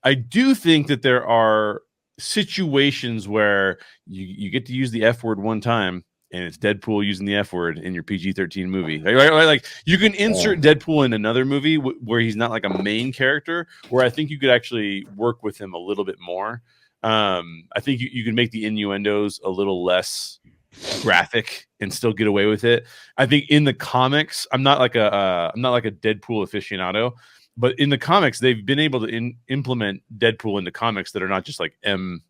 I do think that there are situations where you get to use the F word one time and it's Deadpool using the F word in your PG-13 movie. Like you can insert Deadpool in another movie where he's not like a main character, where I think you could actually work with him a little bit more. I think you can make the innuendos a little less graphic and still get away with it. I think in the comics, I'm not like a Deadpool aficionado, but in the comics, they've been able to implement Deadpool into comics that are not just like M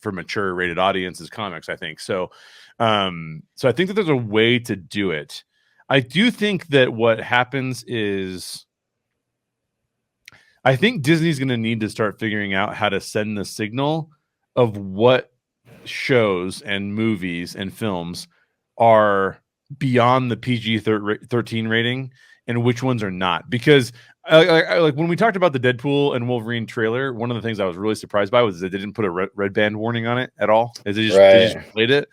for mature rated audiences comics, I think. So I think that there's a way to do it. I do think that what happens is I think Disney's going to need to start figuring out how to send the signal of what shows and movies and films are beyond the PG-13 rating and which ones are not. Because like when we talked about the Deadpool and Wolverine trailer, one of the things I was really surprised by was that they didn't put a red band warning on it at all. They just played it.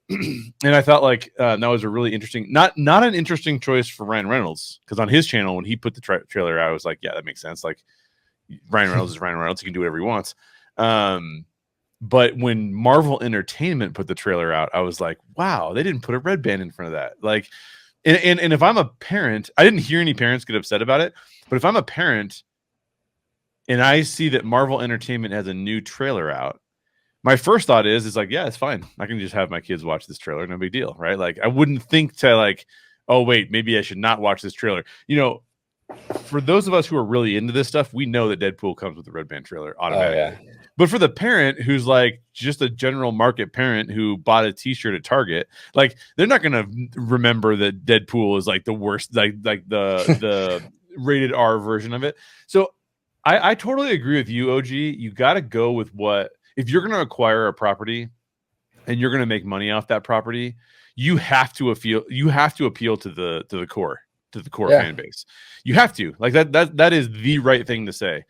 And I thought like that was a really interesting, not an interesting choice for Ryan Reynolds, because on his channel, when he put the trailer out, I was like, yeah, that makes sense. Like Ryan Reynolds is Ryan Reynolds. He can do whatever he wants. But when Marvel Entertainment put the trailer out, I was like, wow, they didn't put a red band in front of that. Like, and if I'm a parent, I didn't hear any parents get upset about it, but if I'm a parent and I see that Marvel Entertainment has a new trailer out, my first thought is like, yeah, it's fine. I can just have my kids watch this trailer. No big deal, right? Like, I wouldn't think to like, oh, wait, maybe I should not watch this trailer. You know, for those of us who are really into this stuff, we know that Deadpool comes with the red band trailer automatically. Oh, yeah. But for the parent who's like just a general market parent who bought a T-shirt at Target, like they're not going to remember that Deadpool is like the worst, like the rated R version of it. So I totally agree with you, OG. You got to go with what, if you're going to acquire a property and you're going to make money off that property, you have to appeal to the core fan base. You have to, like that is the right thing to say.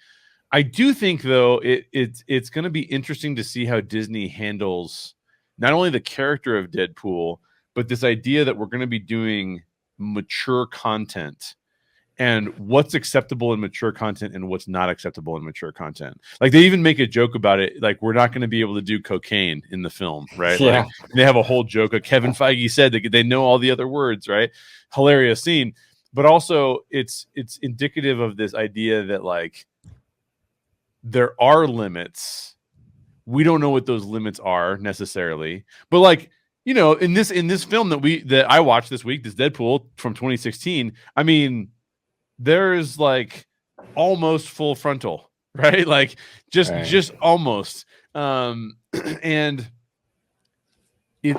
I do think though it's going to be interesting to see how Disney handles not only the character of Deadpool, but this idea that we're going to be doing mature content and what's acceptable in mature content and what's not acceptable in mature content. Like they even make a joke about it. Like we're not going to be able to do cocaine in the film, right? Yeah. Like, they have a whole joke. Kevin Feige said that they know all the other words, right? Hilarious scene. But also it's indicative of this idea that like there are limits. We don't know what those limits are necessarily, but like, you know, in this film that I watched this week, this Deadpool from 2016, I mean, there's like almost full frontal, right? Like just almost. And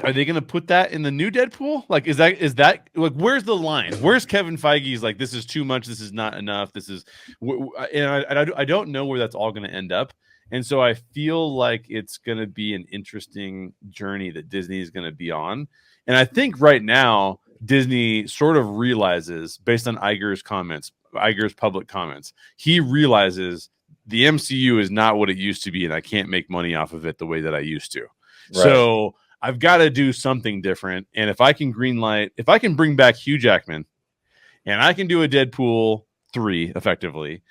are they going to put that in the new Deadpool? Like, is that like, where's the line? Where's Kevin Feige's like, this is too much, this is not enough, this is, and I don't know where that's all going to end up. And so I feel like it's going to be an interesting journey that Disney is going to be on. And I think right now Disney sort of realizes, based on Iger's public comments, he realizes the MCU is not what it used to be, and I can't make money off of it the way that I used to. Right. So I've got to do something different. And if I can if I can bring back Hugh Jackman and I can do a Deadpool 3 effectively,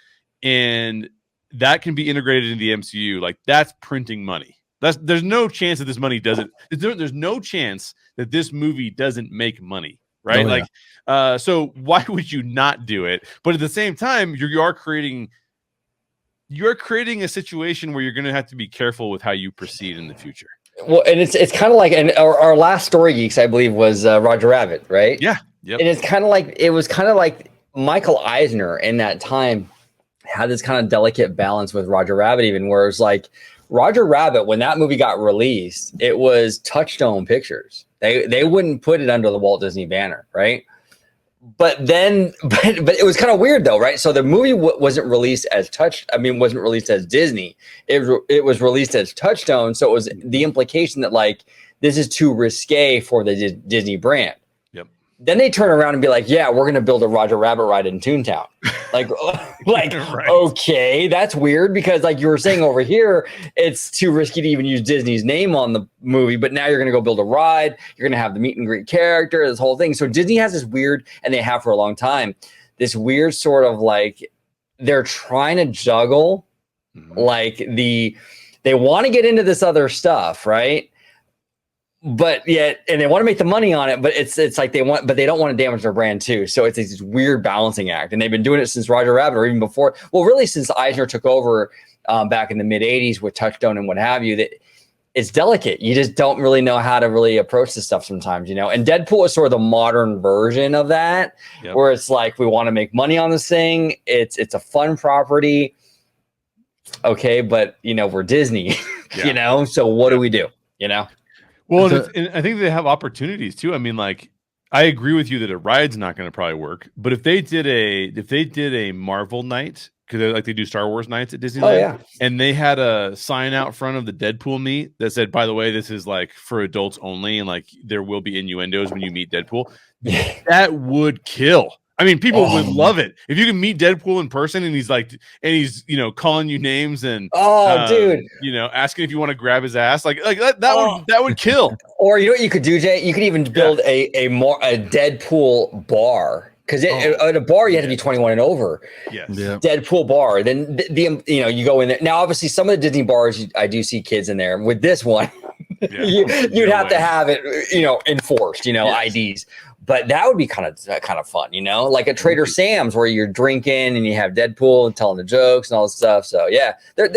and that can be integrated into the MCU, like that's printing money. There's no chance that this money doesn't, there's no chance that this movie doesn't make money, right? Oh, yeah. So why would you not do it? But at the same time, you're creating a situation where you're going to have to be careful with how you proceed in the future. Well, and it's kind of like, and our last Story Geeks, I believe, was Roger Rabbit, right? Yeah. Yep. And it's kind of like, it was kind of like Michael Eisner in that time had this kind of delicate balance with Roger Rabbit, even where it's like Roger Rabbit, when that movie got released, it was Touchstone Pictures. They wouldn't put it under the Walt Disney banner, right? But then, but it was kind of weird though, right? So the movie wasn't released as wasn't released as Disney. It was released as Touchstone. So it was the implication that like this is too risque for the Disney brand. Yep. Then they turn around and be like, "Yeah, we're going to build a Roger Rabbit ride in Toontown." Like, Right. Okay, that's weird because like you were saying over here, it's too risky to even use Disney's name on the movie. But now you're going to go build a ride. You're going to have the meet and greet character, this whole thing. So Disney has this weird, and they have for a long time, this weird sort of like they're trying to juggle, like they want to get into this other stuff, right? But yet, and they want to make the money on it, but it's like but they don't want to damage their brand too. So it's this weird balancing act, and they've been doing it since Roger Rabbit, or even before. Well, really, since Eisner took over back in the mid '80s with Touchstone and what have you. That it's delicate. You just don't really know how to really approach this stuff sometimes, you know. And Deadpool is sort of the modern version of that, where it's like we want to make money on this thing. It's a fun property, okay, but you know we're Disney, you know. So what do we do, you know? Well, and I think they have opportunities too. I mean, like, I agree with you that a ride's not going to probably work, but if they did a Marvel night, because like they do Star Wars nights at Disneyland, and they had a sign out front of the Deadpool meet that said, "By the way, this is like for adults only, and like there will be innuendos when you meet Deadpool," that would kill. I mean, people would love it if you can meet Deadpool in person, and he's you know calling you names and dude, you know asking if you want to grab his ass, like that would kill. Or you know what you could do, Jay? You could even build a Deadpool bar, because at a bar you have to be 21 and over. Yes, Deadpool bar. Then the you know you go in there. Now, obviously, some of the Disney bars I do see kids in there. With this one, you'd have to have it, you know, enforced, you know, IDs. But that would be kind of fun, you know, like a Trader Sam's where you're drinking and you have Deadpool and telling the jokes and all this stuff. So yeah,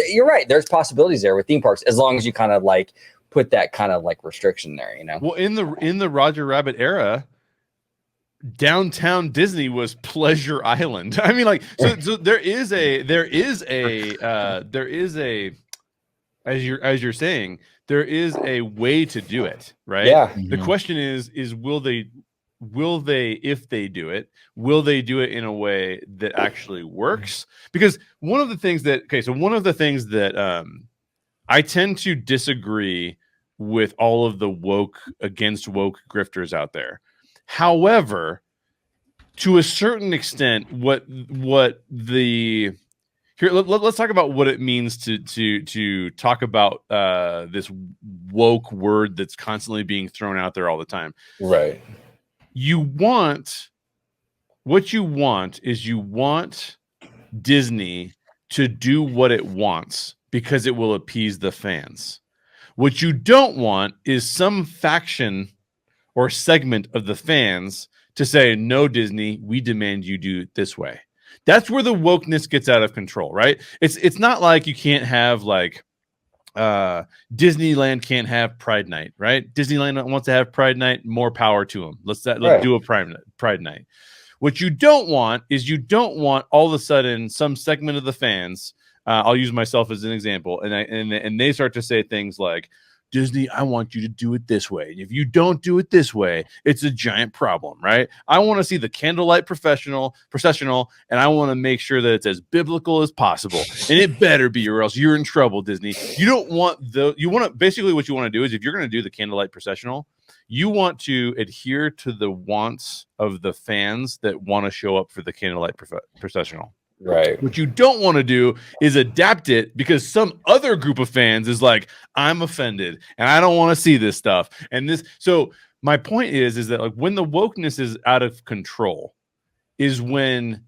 you're right. There's possibilities there with theme parks, as long as you kind of like put that kind of like restriction there, you know. Well, in the Roger Rabbit era, downtown Disney was Pleasure Island. I mean, like, so there is a as you're saying, there is a way to do it, right? Yeah. The question is will they, if they do it, will they do it in a way that actually works? Because one of the things that I tend to disagree with all of the woke grifters out there. However, to a certain extent, let's talk about what it means to talk about this woke word that's constantly being thrown out there all the time. Right. What you want Disney to do what it wants because it will appease the fans. What you don't want is some faction or segment of the fans to say, "No, Disney, we demand you do it this way." That's where the wokeness gets out of control, right? It's not like you can't have like Disneyland can't have Pride Night, right? Disneyland wants to have Pride Night, more power to them. Let's do a Pride Night. What you don't want is all of a sudden some segment of the fans, I'll use myself as an example, and they start to say things like, "Disney, I want you to do it this way. If you don't do it this way, it's a giant problem," right? I want to see the candlelight processional, and I want to make sure that it's as biblical as possible. And it better be, or else you're in trouble, Disney. You don't want basically what you want to do is, if you're going to do the candlelight processional, you want to adhere to the wants of the fans that want to show up for the candlelight processional. Right. What you don't want to do is adapt it because some other group of fans is like, "I'm offended and I don't want to see this stuff." And this, so my point is that like when the wokeness is out of control is when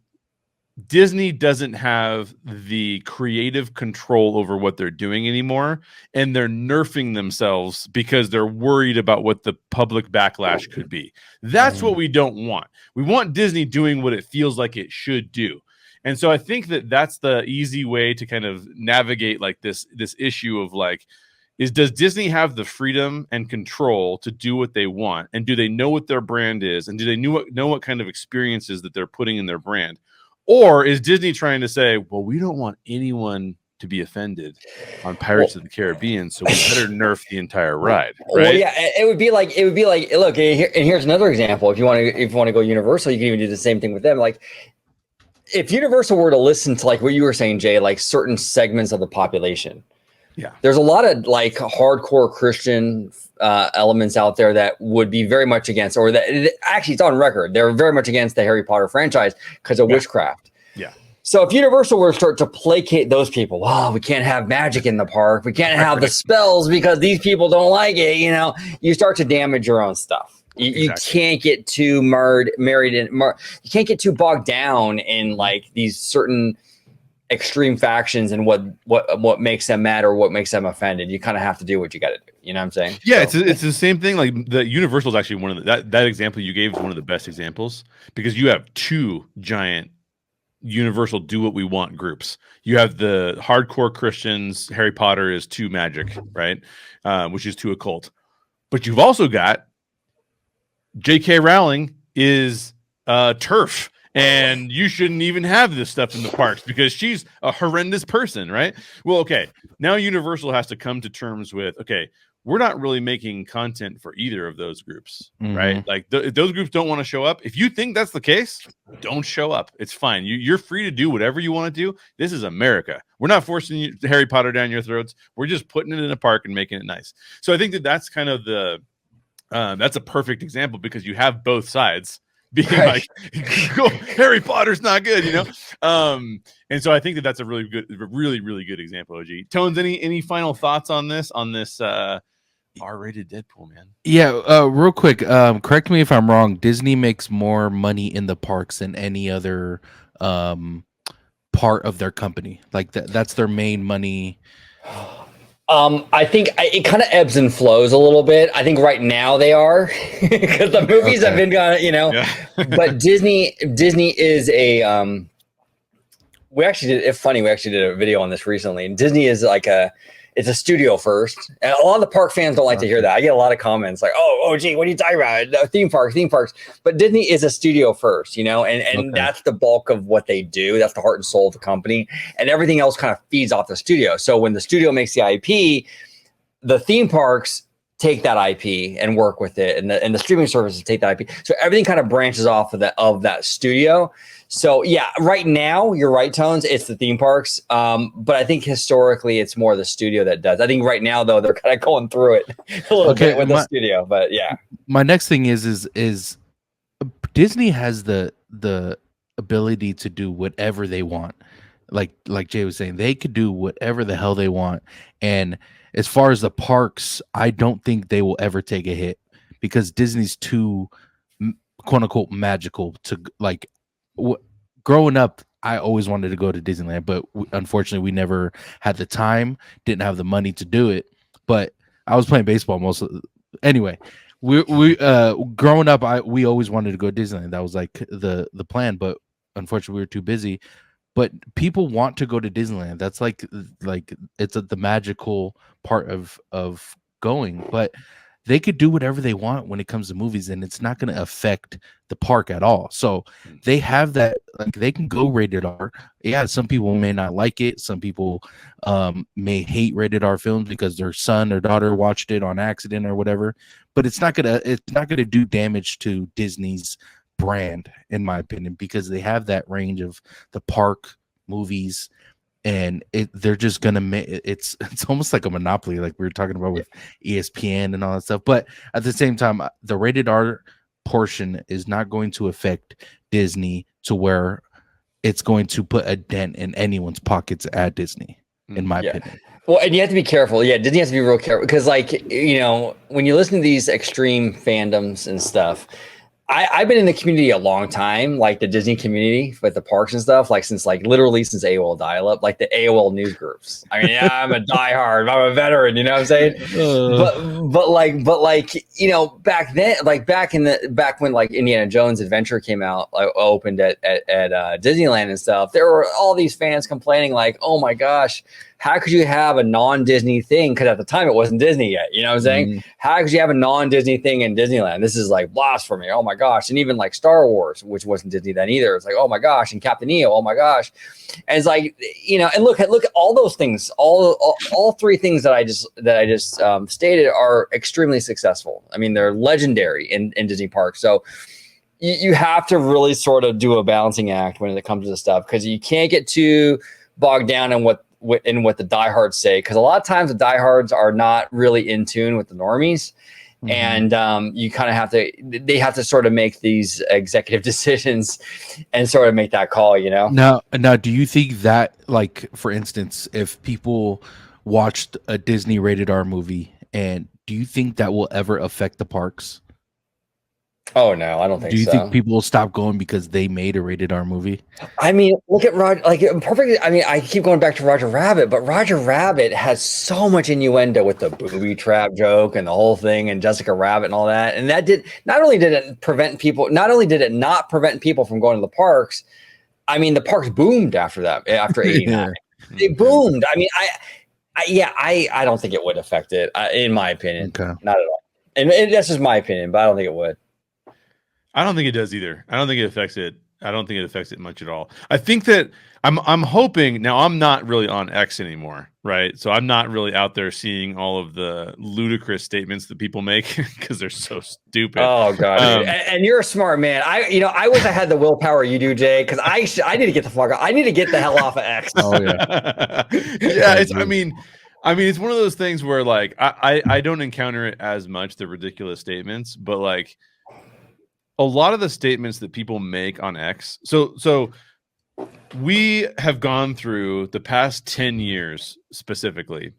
Disney doesn't have the creative control over what they're doing anymore, and they're nerfing themselves because they're worried about what the public backlash could be. That's what we don't want. We want Disney doing what it feels like it should do. And so I think that that's the easy way to kind of navigate like this issue of like, is, does Disney have the freedom and control to do what they want? And do they know what their brand is? And do they know what kind of experiences that they're putting in their brand? Or is Disney trying to say, well, we don't want anyone to be offended on Pirates of the Caribbean, so we better nerf the entire ride, right? Well, yeah, it would be like look, and here's another example. If you want to go Universal, you can even do the same thing with them. Like, if Universal were to listen to like what you were saying, Jay, like certain segments of the population, there's a lot of like hardcore Christian elements out there that would be very much against, or that actually it's on record, they're very much against the Harry Potter franchise because of witchcraft. Yeah. So if Universal were to start to placate those people, wow, we can't have magic in the park, we can't have the spells because these people don't like it, you start to damage your own stuff. You can't get too you can't get too bogged down in like these certain extreme factions and what makes them mad or what makes them offended. You kind of have to do what you got to do. You know what I'm saying? Yeah, it's the same thing. Like the Universal is actually one of that example you gave is one of the best examples because you have two giant Universal do what we want groups. You have the hardcore Christians. Harry Potter is too magic, right? Which is too occult. But you've also got J.K. Rowling is turf, and you shouldn't even have this stuff in the parks because she's a horrendous person, right? Well, okay, now Universal has to come to terms with, okay, we're not really making content for either of those groups, right? Like if those groups don't want to show up. If you think that's the case, don't show up. It's fine. You're free to do whatever you want to do. This is America. We're not forcing Harry Potter down your throats. We're just putting it in a park and making it nice. So I think that's kind of that's a perfect example because you have both sides being like, Harry Potter's not good, and so I think that's a really good example. OG Tones, any final thoughts on this R-rated Deadpool, man? Yeah, real quick, correct me if I'm wrong. Disney makes more money in the parks than any other part of their company. Like that's their main money. I think it kind of ebbs and flows a little bit. I think right now they are because the movies have been but Disney is a we actually did a video on this recently, and Disney is like it's a studio first, and a lot of the park fans don't like to hear that. I get a lot of comments like, "Oh, gee, what are you talking about? Theme parks." But Disney is a studio first, and that's the bulk of what they do. That's the heart and soul of the company, and everything else kind of feeds off the studio. So when the studio makes the IP, the theme parks take that IP and work with it, and the streaming services take that IP. So everything kind of branches off of that studio. So yeah, right now you're right, Tones. It's the theme parks, but I think historically it's more the studio that does. I think right now though they're kind of going through it a little bit with the studio. But yeah, my next thing is Disney has the ability to do whatever they want. Like Jay was saying, they could do whatever the hell they want. And as far as the parks, I don't think they will ever take a hit because Disney's too quote unquote magical to like. Growing up, I always wanted to go to Disneyland, but unfortunately, we never had the time, didn't have the money to do it. But I was playing baseball anyway. We growing up, we always wanted to go to Disneyland. That was like the plan, but unfortunately, we were too busy. But people want to go to Disneyland. That's like it's the magical part of going, but they could do whatever they want when it comes to movies, and it's not going to affect the park at all. So they have that, like they can go rated R. Yeah, some people may not like it. Some people may hate rated R films because their son or daughter watched it on accident or whatever. But it's not gonna do damage to Disney's brand, in my opinion, because they have that range of the park movies. And they're just gonna make it's almost like a monopoly, like we were talking about with ESPN and all that stuff. But at the same time, the rated R portion is not going to affect Disney to where it's going to put a dent in anyone's pockets at Disney, in my opinion. Well, and you have to be careful. Yeah, Disney has to be real careful because, like, when you listen to these extreme fandoms and stuff, I've been in the community a long time, like the Disney community with the parks and stuff, like since literally since AOL dial-up, like the AOL news groups. I mean, yeah, I'm a diehard, I'm a veteran, you know what I'm saying? But you know, back then, like back when like Indiana Jones Adventure came out, like opened at Disneyland and stuff, there were all these fans complaining, like, oh my gosh, how could you have a non-Disney thing? Because at the time it wasn't Disney yet. You know what I'm saying? How could you have a non-Disney thing in Disneyland? This is like blasphemy. Oh my gosh. And even like Star Wars, which wasn't Disney then either. It's like, oh my gosh. And Captain EO, oh my gosh. And it's like, you know, and look at all those things. All three things that I just stated are extremely successful. I mean, they're legendary in Disney parks. So you have to really sort of do a balancing act when it comes to this stuff, because you can't get too bogged down in what the diehards say, because a lot of times the diehards are not really in tune with the normies, and you kind of they have to sort of make these executive decisions and sort of make that call, you know. Now, do you think that, like, for instance, if people watched a Disney rated R movie, and do you think that will ever affect the parks? Oh no, I don't think so. Do you think people will stop going because they made a rated R movie? I mean, look at Roger, like perfectly. I mean, I keep going back to Roger Rabbit, but Roger Rabbit has so much innuendo with the booby trap joke and the whole thing, and Jessica Rabbit and all that. And that not only did it not prevent people from going to the parks. I mean, the parks boomed after that. After '89, they boomed. I mean, I don't think it would affect it, in my opinion. Okay. Not at all. And that's just my opinion, but I don't think it would. I don't think it does either. I don't think it affects it. I don't think it affects it much at all. I think that I'm hoping now. I'm not really on X anymore, right? So I'm not really out there seeing all of the ludicrous statements that people make because they're so stupid. Oh god! And you're a smart man. I wish I had the willpower you do, Jay, because I need to get the fuck out. I need to get the hell off of X. Oh yeah, yeah. I mean, it's one of those things where like I don't encounter it as much, the ridiculous statements, but like a lot of the statements that people make on X. So we have gone through the past 10 years specifically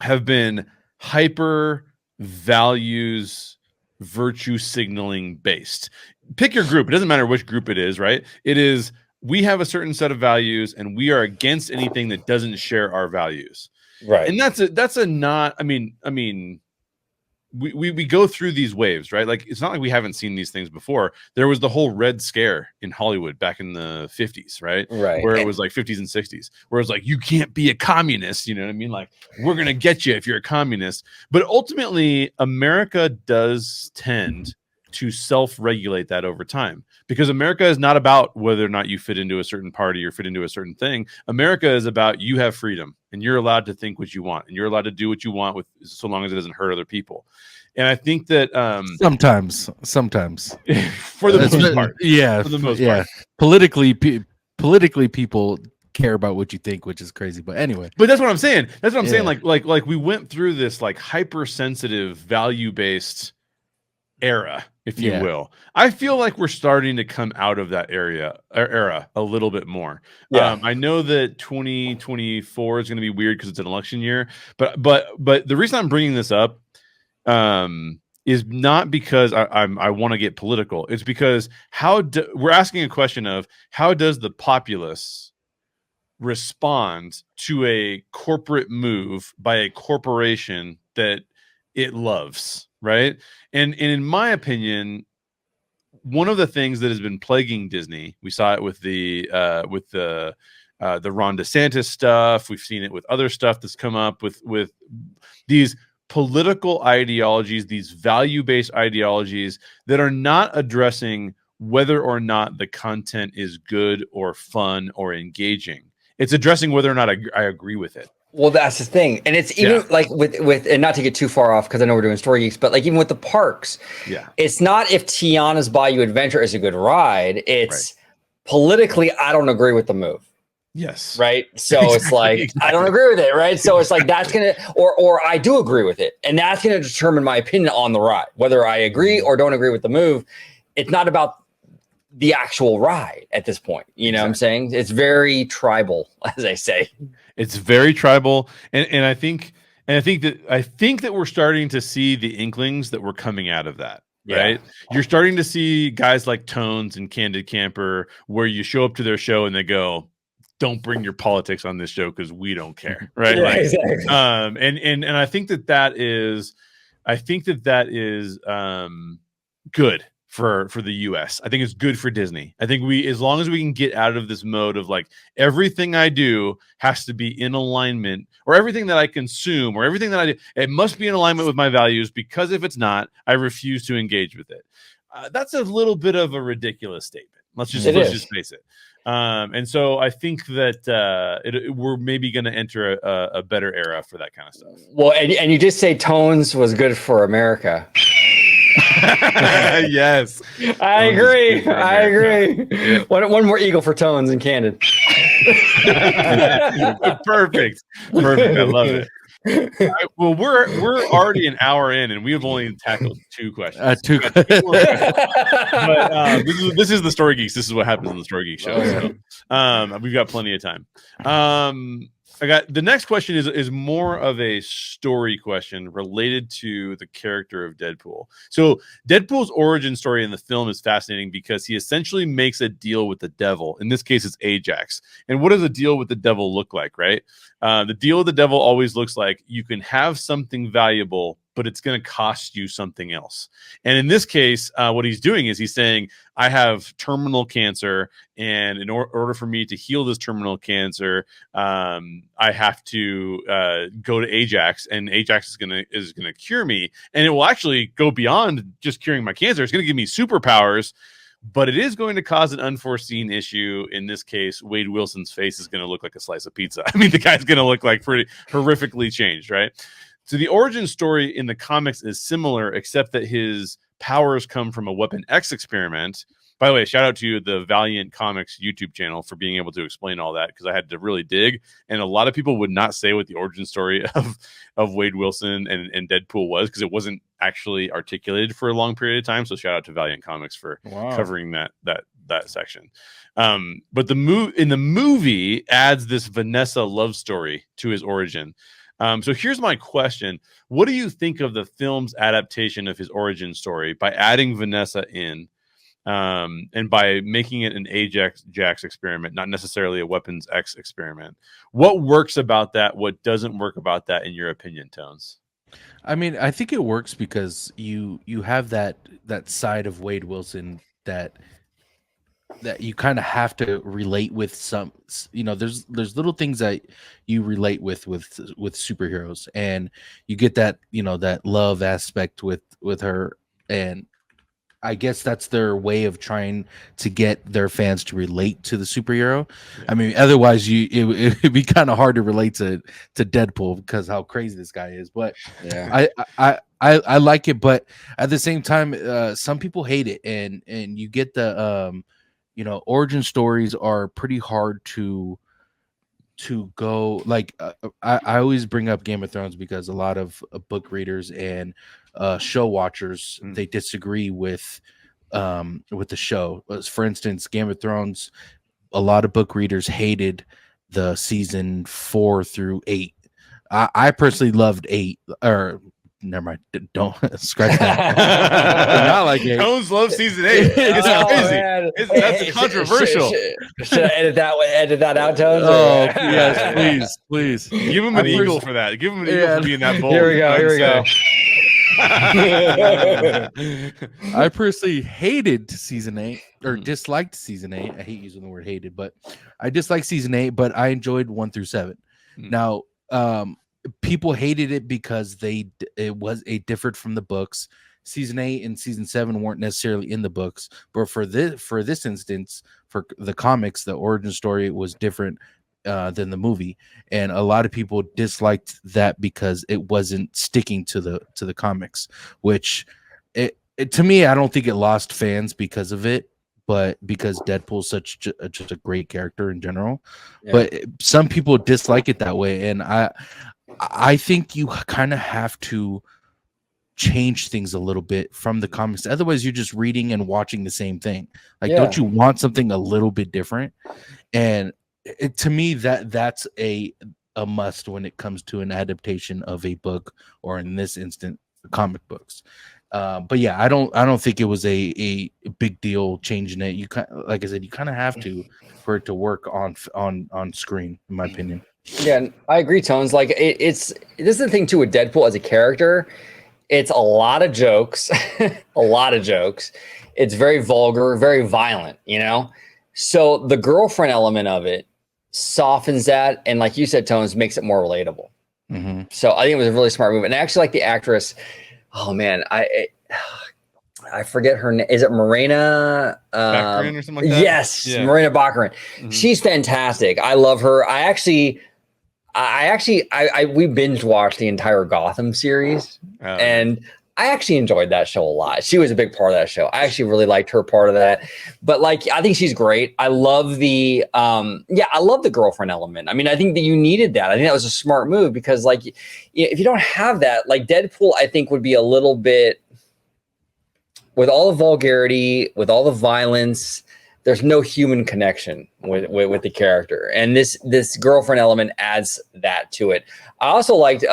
have been hyper values, virtue signaling based. Pick your group. It doesn't matter which group it is, right? It is, we have a certain set of values and we are against anything that doesn't share our values. Right. And that's a not, I mean, we go through these waves, right? Like, it's not like we haven't seen these things before. There was the whole Red Scare in Hollywood back in the 50s, right? Right. Where it was like 50s and 60s, where it's like, you can't be a communist, you know what I mean? Like, we're going to get you if you're a communist. But ultimately, America does tend to self-regulate that over time, because America is not about whether or not you fit into a certain party or fit into a certain thing. America is about, you have freedom and you're allowed to think what you want and you're allowed to do what you want, with so long as it doesn't hurt other people. And I think that sometimes for the most part, for the most part, politically people care about what you think, which is crazy. But anyway, but that's what I'm saying. That's what I'm saying. Like we went through this like hypersensitive, value-based era, if you will. I feel like we're starting to come out of that era a little bit more. I know that 2024 is going to be weird because it's an election year, but the reason I'm bringing this up is not because I want to get political. It's because we're asking a question of, how does the populace respond to a corporate move by a corporation that it loves, right? And in my opinion, one of the things that has been plaguing Disney, we saw it with the Ron DeSantis stuff. We've seen it with other stuff that's come up with these political ideologies, these value-based ideologies that are not addressing whether or not the content is good or fun or engaging. It's addressing whether or not I agree with it. Well, that's the thing. And it's even like with, and not to get too far off, because I know we're doing Story Geeks, but like even with the parks, it's not if Tiana's Bayou Adventure is a good ride. It's politically, I don't agree with the move. Yes. Right. So it's like, I don't agree with it. Right. So it's like, that's going to, or I do agree with it. And that's going to determine my opinion on the ride, whether I agree or don't agree with the move. It's not about the actual ride at this point. You know what I'm saying? It's very tribal, as I say. It's very tribal. And I think that we're starting to see the inklings that we're coming out of that. right? You're starting to see guys like Tones and Candid Camper, where you show up to their show and they go, "Don't bring your politics on this show because we don't care," right? Yeah, exactly. And I think that is good for the US. I think it's good for Disney. I think as long as we can get out of this mode of like everything I do has to be in alignment, or everything that I consume or everything that I do, it must be in alignment with my values, because if it's not, I refuse to engage with it. That's a little bit of a ridiculous statement. Let's just face it. And so I think that we're maybe going to enter a better era for that kind of stuff. Well, and you just say Tones was good for America. Yes, I agree. Yeah. One more eagle for Tones and Candid. Perfect. I love it. Right, well, we're already an hour in, and we have only tackled 2 questions. But this is the Story Geeks. This is what happens in the Story Geeks show. So, we've got plenty of time. I got the next question is more of a story question related to the character of Deadpool. So Deadpool's origin story in the film is fascinating because he essentially makes a deal with the devil. In this case, it's Ajax. And what does a deal with the devil look like, right? The deal with the devil always looks like you can have something valuable, but it's going to cost you something else. And in this case, what he's doing is he's saying, I have terminal cancer, and in order for me to heal this terminal cancer, I have to go to Ajax, and Ajax is gonna cure me, and it will actually go beyond just curing my cancer. It's going to give me superpowers, but it is going to cause an unforeseen issue. In this case, Wade Wilson's face is going to look like a slice of pizza. I mean, the guy's going to look like pretty horrifically changed, right? So the origin story in the comics is similar, except that his powers come from a Weapon X experiment. By the way, shout out to the Valiant Comics YouTube channel for being able to explain all that, because I had to really dig. And a lot of people would not say what the origin story of Wade Wilson and Deadpool was, because it wasn't actually articulated for a long period of time. So shout out to Valiant Comics for covering that section. But in the movie adds this Vanessa love story to his origin. So here's my question. What do you think of the film's adaptation of his origin story by adding Vanessa in, and by making it an Ajax experiment, not necessarily a Weapons X experiment? What works about that? What doesn't work about that, in your opinion, Tones? I mean, I think it works because you have that side of Wade Wilson that you kind of have to relate with. Some, there's little things that you relate with superheroes, and you get that, that love aspect with her. And I guess that's their way of trying to get their fans to relate to the superhero. Yeah. I mean, otherwise it'd be kind of hard to relate to Deadpool, because how crazy this guy is. But yeah, I like it, but at the same time, some people hate it, and you get the origin stories are pretty hard to go. Like I always bring up Game of Thrones, because a lot of book readers and show watchers, they disagree with the show. For instance, Game of Thrones, a lot of book readers hated the season 4 through 8. I personally loved 8, or never mind, don't scratch that. Not like it. Tones love season 8. It's crazy. That's controversial. Should I edit that out, Tones? Oh yes, please give him an eagle for that. Give him an eagle for being that bold. Here we go. I personally hated season 8, or disliked season 8. I hate using the word hated, but I disliked season 8, but I enjoyed 1 through 7. Now, people hated it because it differed from the books. Season 8 and season 7 weren't necessarily in the books, but for this instance, for the comics, the origin story was different than the movie, and a lot of people disliked that because it wasn't sticking to the comics, which to me, I don't think it lost fans because of it, but because Deadpool's such just a great character in general. Yeah. But some people dislike it that way, and I think you kind of have to change things a little bit from the comics. Otherwise, you're just reading and watching the same thing. Like, don't you want something a little bit different? And to me, that's a must when it comes to an adaptation of a book, or in this instant, comic books. But yeah, I don't think it was a big deal changing it. Like I said, you kind of have to for it to work on screen, in my opinion. Yeah, and I agree, Tones. Like this is the thing too with Deadpool as a character. It's a lot of jokes, a lot of jokes. It's very vulgar, very violent, you know? So the girlfriend element of it softens that. And like you said, Tones, makes it more relatable. Mm-hmm. So I think it was a really smart move. And I actually like the actress. Oh man, I forget her name. Is it Morena? Baccarin or something like that? Yes, Yeah. Morena Baccarin. Mhm. She's fantastic. I love her. We binge watched the entire Gotham series, and I actually enjoyed that show a lot. She was a big part of that show. I actually really liked her part of that. But like, I think she's great. I love the girlfriend element. I mean, I think that you needed that. I think that was a smart move because like, if you don't have that, like Deadpool, I think would be a little bit with all the vulgarity, with all the violence. There's no human connection with the character, and this girlfriend element adds that to it. I also liked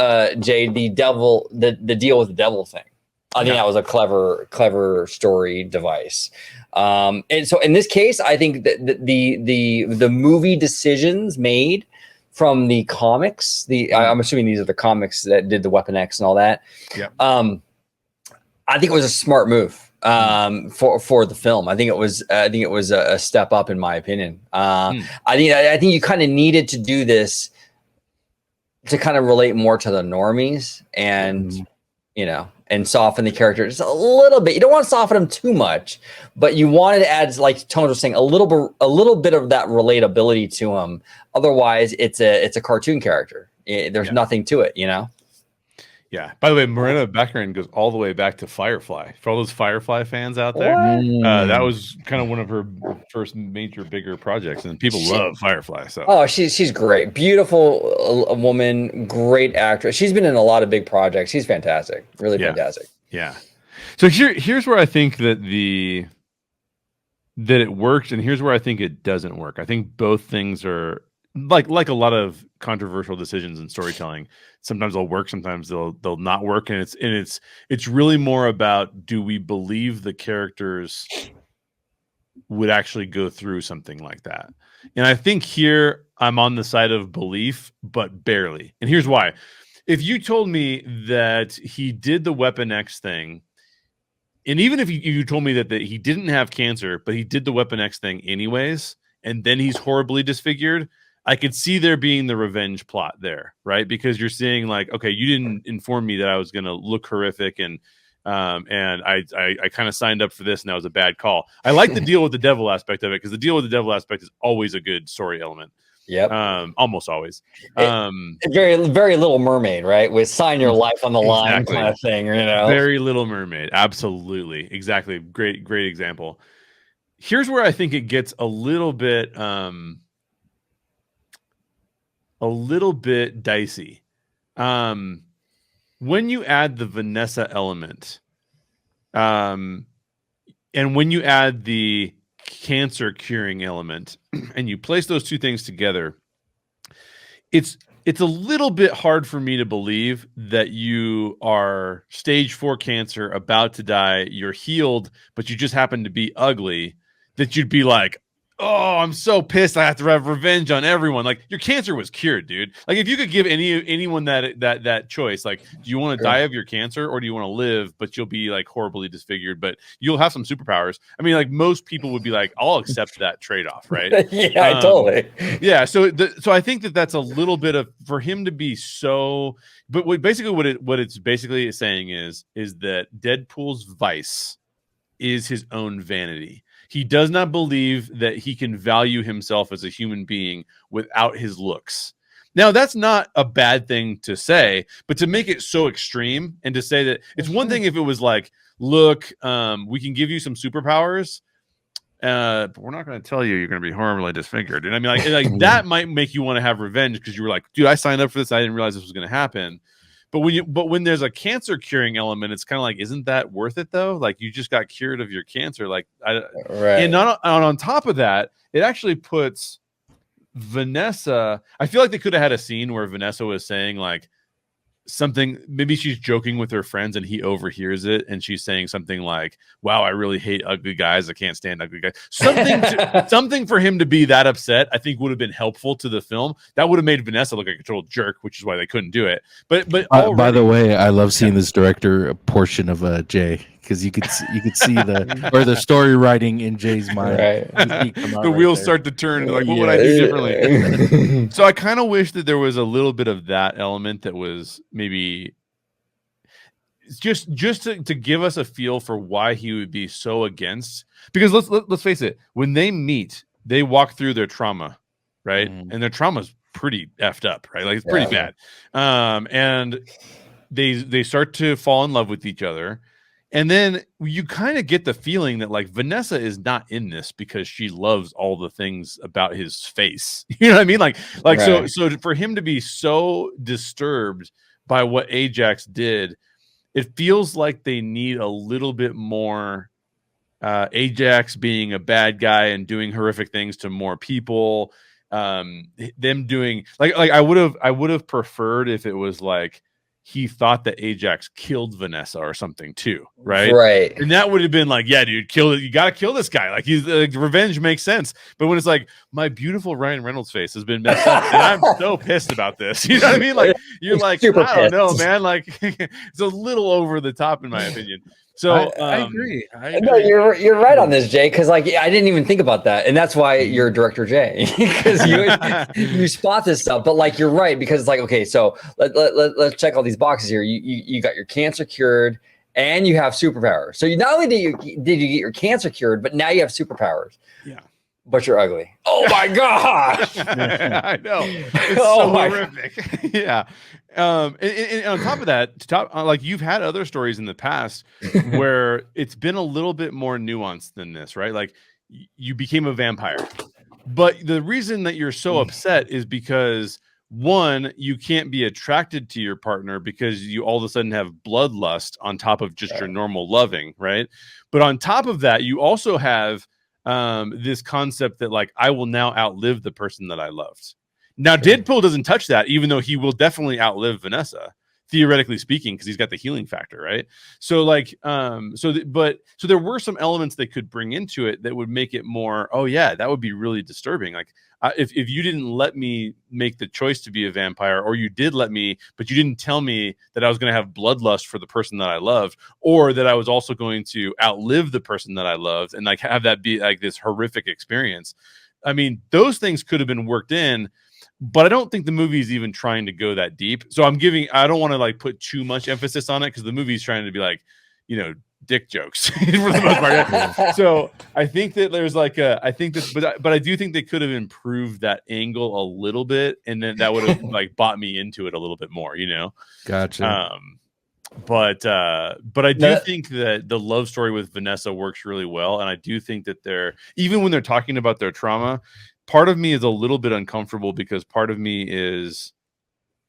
Jay the deal with the devil thing. I think that was a clever story device. And so in this case, I think that the movie decisions made from the comics, I'm assuming these are the comics that did the Weapon X and all that. Yeah. I think it was a smart move for the film. I think it was a step up in my opinion. I think you kind of needed to do this to kind of relate more to the normies and and soften the character just a little bit. You don't want to soften them too much, but you wanted to add, like Tony was saying, a little bit of that relatability to him. Otherwise, it's a cartoon character. There's nothing to it, you know. Yeah. By the way, Morena Baccarin goes all the way back to Firefly. For all those Firefly fans out there, that was kind of one of her first major, bigger projects, and people love Firefly. So, she's great, beautiful woman, great actress. She's been in a lot of big projects. She's fantastic, really fantastic. Yeah. So here's where I think that it works, and here's where I think it doesn't work. I think both things are like a lot of controversial decisions in storytelling. Sometimes they'll work, sometimes they'll not work, and it's really more about, do we believe the characters would actually go through something like that? And I think here I'm on the side of belief, but barely. And here's why. If you told me that he did the Weapon X thing, and even if you told me that he didn't have cancer, but he did the Weapon X thing anyways, and then he's horribly disfigured, I could see there being the revenge plot there, right? Because you're seeing like, okay, you didn't inform me that I was going to look horrific, and I kind of signed up for this, and that was a bad call. I like the deal with the devil aspect of it, because the deal with the devil aspect is always a good story element. Yep. Almost always. Very, very Little Mermaid, right? With sign your life on the line kind of thing, you know. Very Little Mermaid, absolutely, exactly. Great example. Here's where I think it gets a little bit dicey. When you add the Vanessa element, and when you add the cancer curing element, and you place those two things together, it's a little bit hard for me to believe that you are stage 4 cancer, about to die, you're healed, but you just happen to be ugly, that you'd be like, oh, I'm so pissed, I have to have revenge on everyone. Like, your cancer was cured, dude. Like, if you could give anyone that choice, like, do you want to die of your cancer, or do you want to live, but you'll be like horribly disfigured, but you'll have some superpowers? I mean, like, most people would be like, I'll accept that trade-off, right? Yeah, totally. Yeah, so I think that's a little bit of, for him to be so, but what it's basically saying is that Deadpool's vice is his own vanity. He does not believe that he can value himself as a human being without his looks. Now, that's not a bad thing to say, but to make it so extreme, and to say that it's one thing if it was like, look, we can give you some superpowers, but we're not going to tell you you're going to be horribly disfigured. And I mean, like that might make you want to have revenge, because you were like, dude, I signed up for this, I didn't realize this was going to happen. But when there's a cancer curing element, it's kind of like, isn't that worth it though? Like, you just got cured of your cancer. Like, right. And on top of that, it actually puts Vanessa. I feel like they could have had a scene where Vanessa was saying like, something, maybe she's joking with her friends and he overhears it and she's saying something like, wow, I really hate ugly guys, I can't stand ugly guys, something for him to be that upset, I think would have been helpful to the film. That would have made Vanessa look like a total jerk, which is why they couldn't do it. But by the way, I love seeing this director portion of Jay, because you could see the story writing in Jay's mind. Right. The wheels start to turn, like, what would I do differently? So I kind of wish that there was a little bit of that element that was maybe just to give us a feel for why he would be so against. Because let's face it, when they meet, they walk through their trauma, right? And their trauma's pretty effed up, right? Like, it's pretty bad. And they start to fall in love with each other. And then you kind of get the feeling that, like, Vanessa is not in this because she loves all the things about his face. You know what I mean? Like right. So for him to be so disturbed by what Ajax did, it feels like they need a little bit more Ajax being a bad guy and doing horrific things to more people. Them doing like I would have preferred if it was like he thought that Ajax killed Vanessa or something too, right? Right. And that would have been like, yeah, dude, kill it. You got to kill this guy. Like, he's revenge makes sense. But when it's like, my beautiful Ryan Reynolds face has been messed up, and I'm so pissed about this. You know what I mean? Like, you're like, I don't know, man. Like, it's a little over the top in my opinion. So I agree. No, you're right on this, Jay, because like I didn't even think about that, and that's why you're Director Jay, because you spot this stuff. But like you're right, because it's like, okay, so let's check all these boxes here. You got your cancer cured, and you have superpowers. So not only did you get your cancer cured, but now you have superpowers. Yeah. But you're ugly. Oh my gosh! I know. It's so horrific. Yeah. And on top of that, like, you've had other stories in the past where it's been a little bit more nuanced than this, right? Like, you became a vampire, but the reason that you're so upset is because, one, you can't be attracted to your partner because you all of a sudden have bloodlust on top of just your normal loving, right? But on top of that, you also have this concept that, like, I will now outlive the person that I loved. Now, DEADPOOL doesn't touch that, even though he will definitely outlive Vanessa, theoretically speaking, because he's got the healing factor, right? So, like, so there were some elements they could bring into it that would make it more, oh yeah, that would be really disturbing. Like, if you didn't let me make the choice to be a vampire, or you did let me, but you didn't tell me that I was going to have bloodlust for the person that I loved, or that I was also going to outlive the person that I loved, and like have that be like this horrific experience. I mean, those things could have been worked in. But I don't think the movie is even trying to go that deep. So I don't want to like put too much emphasis on it, because the movie's trying to be like, you know, dick jokes for the most part. So I think that there's like but I do think they could have improved that angle a little bit, and then that would have like bought me into it a little bit more, you know? Gotcha. But I do think that the love story with Vanessa works really well. And I do think that even when they're talking about their trauma, part of me is a little bit uncomfortable, because part of me is,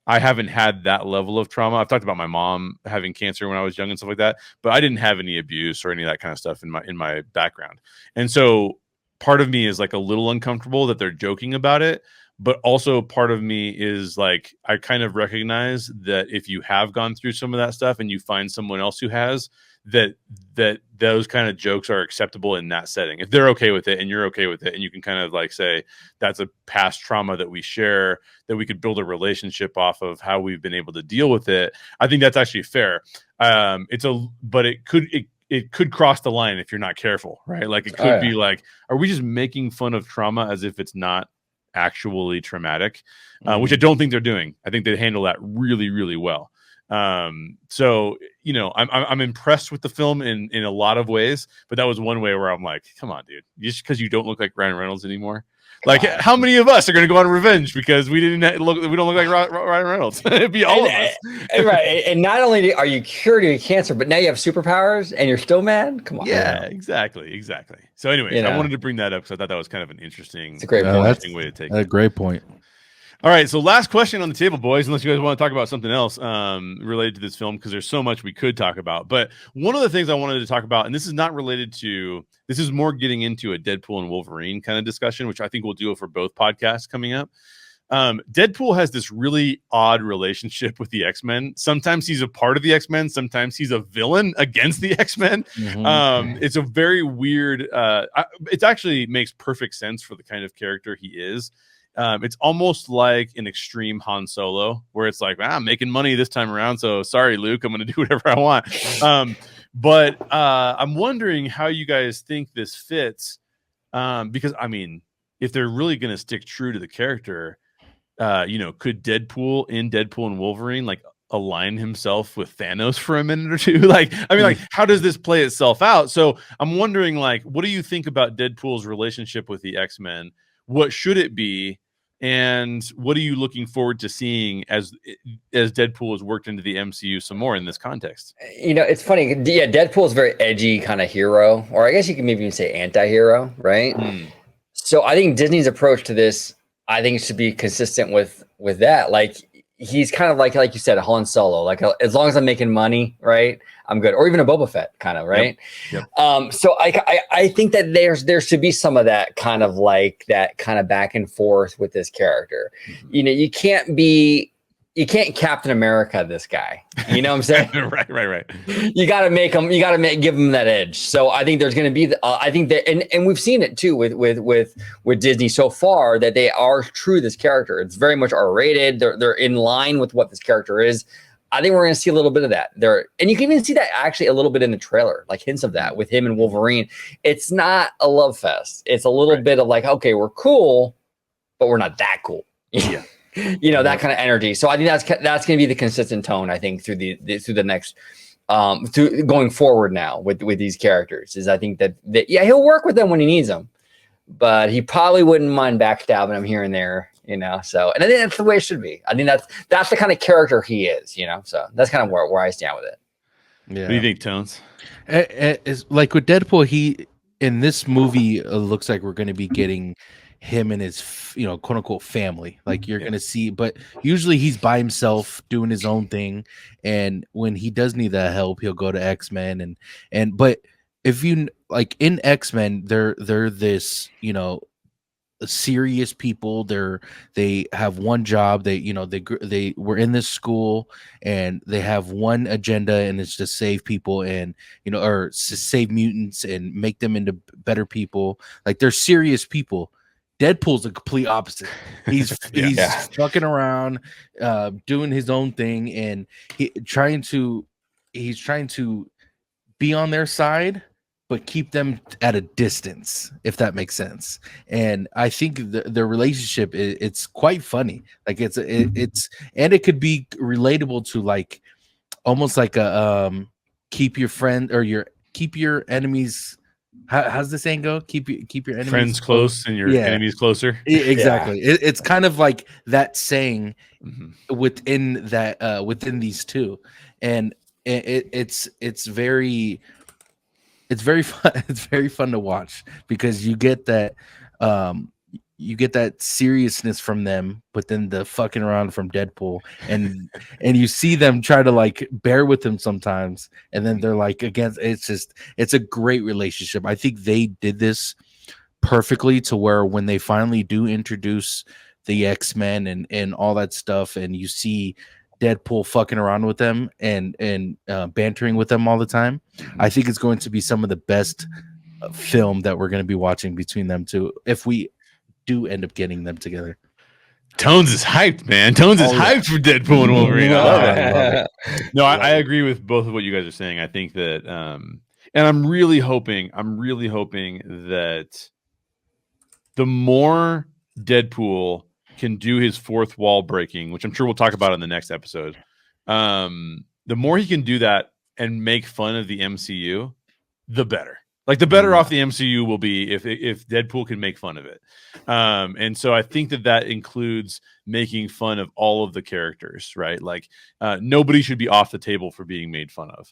I haven't had that level of trauma. I've talked about my mom having cancer when I was young and stuff like that, but I didn't have any abuse or any of that kind of stuff in my background. And so part of me is like a little uncomfortable that they're joking about it. But also part of me is like, I kind of recognize that if you have gone through some of that stuff and you find someone else who has, that those kind of jokes are acceptable in that setting. If they're okay with it and you're okay with it, and you can kind of like say, that's a past trauma that we share, that we could build a relationship off of how we've been able to deal with it. I think that's actually fair. But it could cross the line if you're not careful, right? Like, it could be like, are we just making fun of trauma as if it's not actually traumatic? Which I don't think they're doing. I think they handle that really, really well. So, you know, I'm impressed with the film in a lot of ways, but that was one way where I'm like, come on, dude, just because you don't look like Ryan Reynolds anymore. Like, how many of us are going to go on revenge because we don't look like Ryan Reynolds? It'd be all of us. Right. And not only are you cured of cancer, but now you have superpowers and you're still mad? Come on. Yeah, exactly. So anyway, I wanted to bring that up because I thought that was kind of an interesting, it's a great interesting way to take it. A great point. All right, so last question on the table, boys, unless you guys want to talk about something else related to this film, because there's so much we could talk about. But one of the things I wanted to talk about, and this is not related to, this is more getting into a Deadpool and Wolverine kind of discussion, which I think we'll do for both podcasts coming up. Deadpool has this really odd relationship with the X-Men. Sometimes he's a part of the X-Men, sometimes he's a villain against the X-Men. It's a very weird it actually makes perfect sense for the kind of character he is. It's almost like an extreme Han Solo, where it's like, I'm making money this time around, so sorry, Luke, I'm going to do whatever I want. But I'm wondering how you guys think this fits, because I mean, if they're really going to stick true to the character, could Deadpool and Wolverine like align himself with Thanos for a minute or two? Like, I mean, like, how does this play itself out? So I'm wondering, like, what do you think about Deadpool's relationship with the X-Men? What should it be? And what are you looking forward to seeing as Deadpool has worked into the MCU some more in this context? It's funny. Yeah, Deadpool is a very edgy kind of hero, or I guess you can maybe even say anti-hero, right? So I think Disney's approach to this, I think, should be consistent with that. Like, he's kind of like you said, Han Solo. Like, as long as I'm making money, right, I'm good. Or even a Boba Fett kind of, right? Yep. So I think that there should be some of that kind of back and forth with this character. You can't Captain America this guy. You know what I'm saying? Right. You got to give him that edge. So I think there's going to be, I think that, and we've seen it too with Disney so far, that they are true to this character. It's very much R-rated. They're in line with what this character is. I think we're going to see a little bit of that there. And you can even see that actually a little bit in the trailer, like hints of that with him and Wolverine. It's not a love fest. It's a little bit of like, okay, we're cool, but we're not that cool. Yeah. That kind of energy. So I think that's going to be the consistent tone, I think, through the next through going forward now with these characters. Is I think that he'll work with them when he needs them, but he probably wouldn't mind backstabbing them here and there, So, and I think that's the way it should be. I think that's the kind of character he is, So that's kind of where I stand with it. Yeah. What do you think, Tones? It's like with Deadpool, he in this movie looks like we're going to be getting him and his quote unquote family. Like, you're gonna see, but usually he's by himself doing his own thing, and when he does need that help, he'll go to X-Men but if you like in X-Men, they're this serious people. They have one job. They were in this school and they have one agenda, and it's to save people and or to save mutants and make them into better people. Like, they're serious people. Deadpool's the complete opposite. He's fucking around, doing his own thing, and he's trying to be on their side, but keep them at a distance, if that makes sense. And I think their relationship it's quite funny. Like, it's and it could be relatable to like almost like a keep your friend or keep your enemies. How's the saying go? Keep your enemies friends close and your enemies closer. Exactly. It's kind of like that saying within that within these two, and it's very fun. It's very fun to watch because you get that seriousness from them, but then the fucking around from Deadpool, and you see them try to like bear with him sometimes, and then they're like against. It's a great relationship. I think they did this perfectly to where when they finally do introduce the X-Men and all that stuff, and you see Deadpool fucking around with them and bantering with them all the time, I think it's going to be some of the best film that we're going to be watching between them two if we do end up getting them together. Tones is hyped, man. Tones is hyped for Deadpool and Wolverine. No, I agree with both of what you guys are saying. I think that, and I'm really hoping that the more Deadpool can do his fourth wall breaking, which I'm sure we'll talk about in the next episode, the more he can do that and make fun of the MCU, the better. Like, the better off the MCU will be if Deadpool can make fun of it. And so I think that includes making fun of all of the characters, right? Like, nobody should be off the table for being made fun of.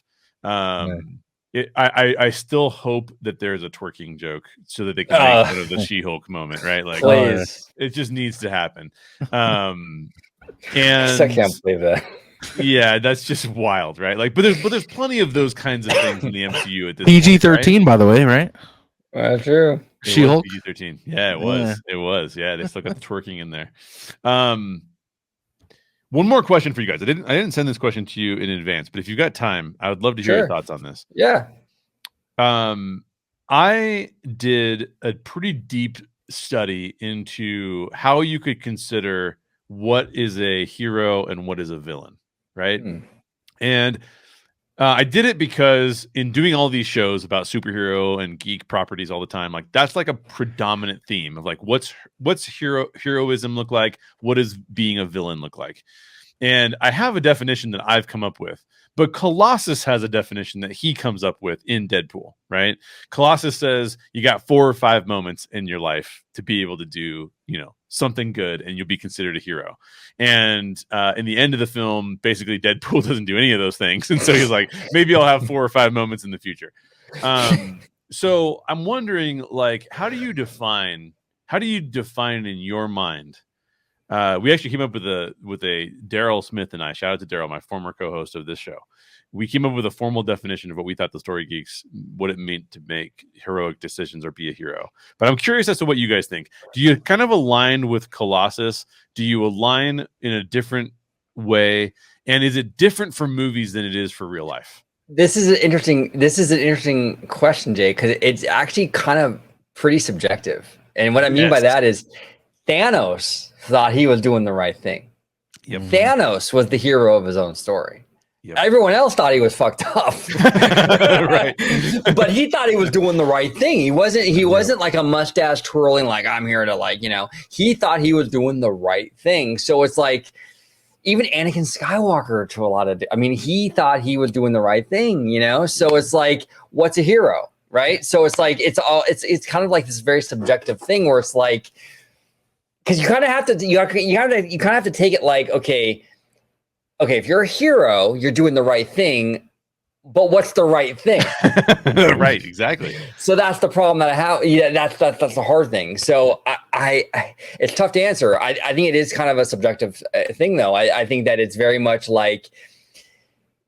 I still hope that there's a twerking joke so that they can make fun of the She-Hulk moment, right? Like, it just needs to happen. And I can't believe that. Yeah, that's just wild, right? Like, but there's plenty of those kinds of things in the MCU at this PG-13, point, right? by the way, right? True. She-Hulk? PG-13. Yeah, it was. It was. Yeah, they still got the twerking in there. One more question for you guys. I didn't send this question to you in advance, but if you've got time, I would love to hear your thoughts on this. Yeah. I did a pretty deep study into how you could consider what is a hero and what is a villain, right? And I did it because in doing all these shows about superhero and geek properties all the time, like that's like a predominant theme of like what's heroism look like, what does being a villain look like. And I have a definition that I've come up with, but Colossus has a definition that he comes up with in Deadpool, right? Colossus says you got 4 or 5 moments in your life to be able to do, something good, and you'll be considered a hero. And in the end of the film, basically Deadpool doesn't do any of those things. And so he's like, maybe I'll have 4 or 5 moments in the future. So I'm wondering, like, how do you define in your mind? We actually came up with a Daryl Smith and I, shout out to Daryl, my former co-host of this show. We came up with a formal definition of what we thought the Story Geeks, what it meant to make heroic decisions or be a hero. But I'm curious as to what you guys think. Do you kind of align with Colossus? Do you align in a different way? And is it different for movies than it is for real life? This is an interesting question, Jay, because it's actually kind of pretty subjective. And what I mean by that is Thanos thought he was doing the right thing. Yep. Thanos was the hero of his own story. Yep. Everyone else thought he was fucked up. Right. But he thought he was doing the right thing. He wasn't like a mustache twirling, like I'm here to he thought he was doing the right thing. So it's like even Anakin Skywalker to a lot of, he thought he was doing the right thing, So it's like, what's a hero? Right. So it's like, it's kind of like this very subjective thing where it's like, because you kind of have to take it like, okay, if you're a hero, you're doing the right thing, but what's the right thing? Right, exactly. So that's the problem that I have. Yeah, that's the hard thing. So I it's tough to answer. I think it is kind of a subjective thing, though. I think that it's very much like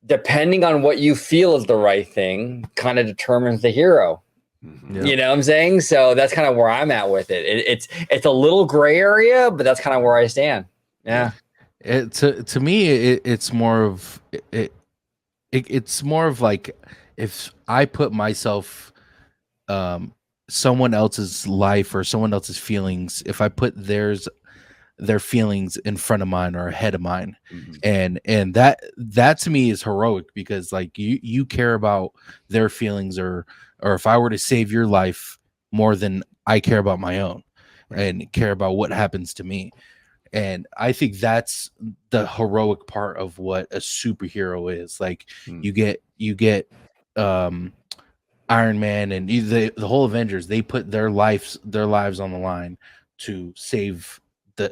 depending on what you feel is the right thing, kind of determines the hero. Yeah. You know what I'm saying? So that's kind of where I'm at with it. It's a little gray area, but that's kind of where I stand. Yeah. To me, it's more of it's more of like if I put myself, someone else's life or someone else's feelings, if I put their feelings in front of mine or ahead of mine, and that to me is heroic because like you care about their feelings or if I were to save your life more than I care about my own and care about what happens to me. And I think that's the heroic part of what a superhero is. Like you get Iron Man and the whole Avengers, they put their lives on the line to save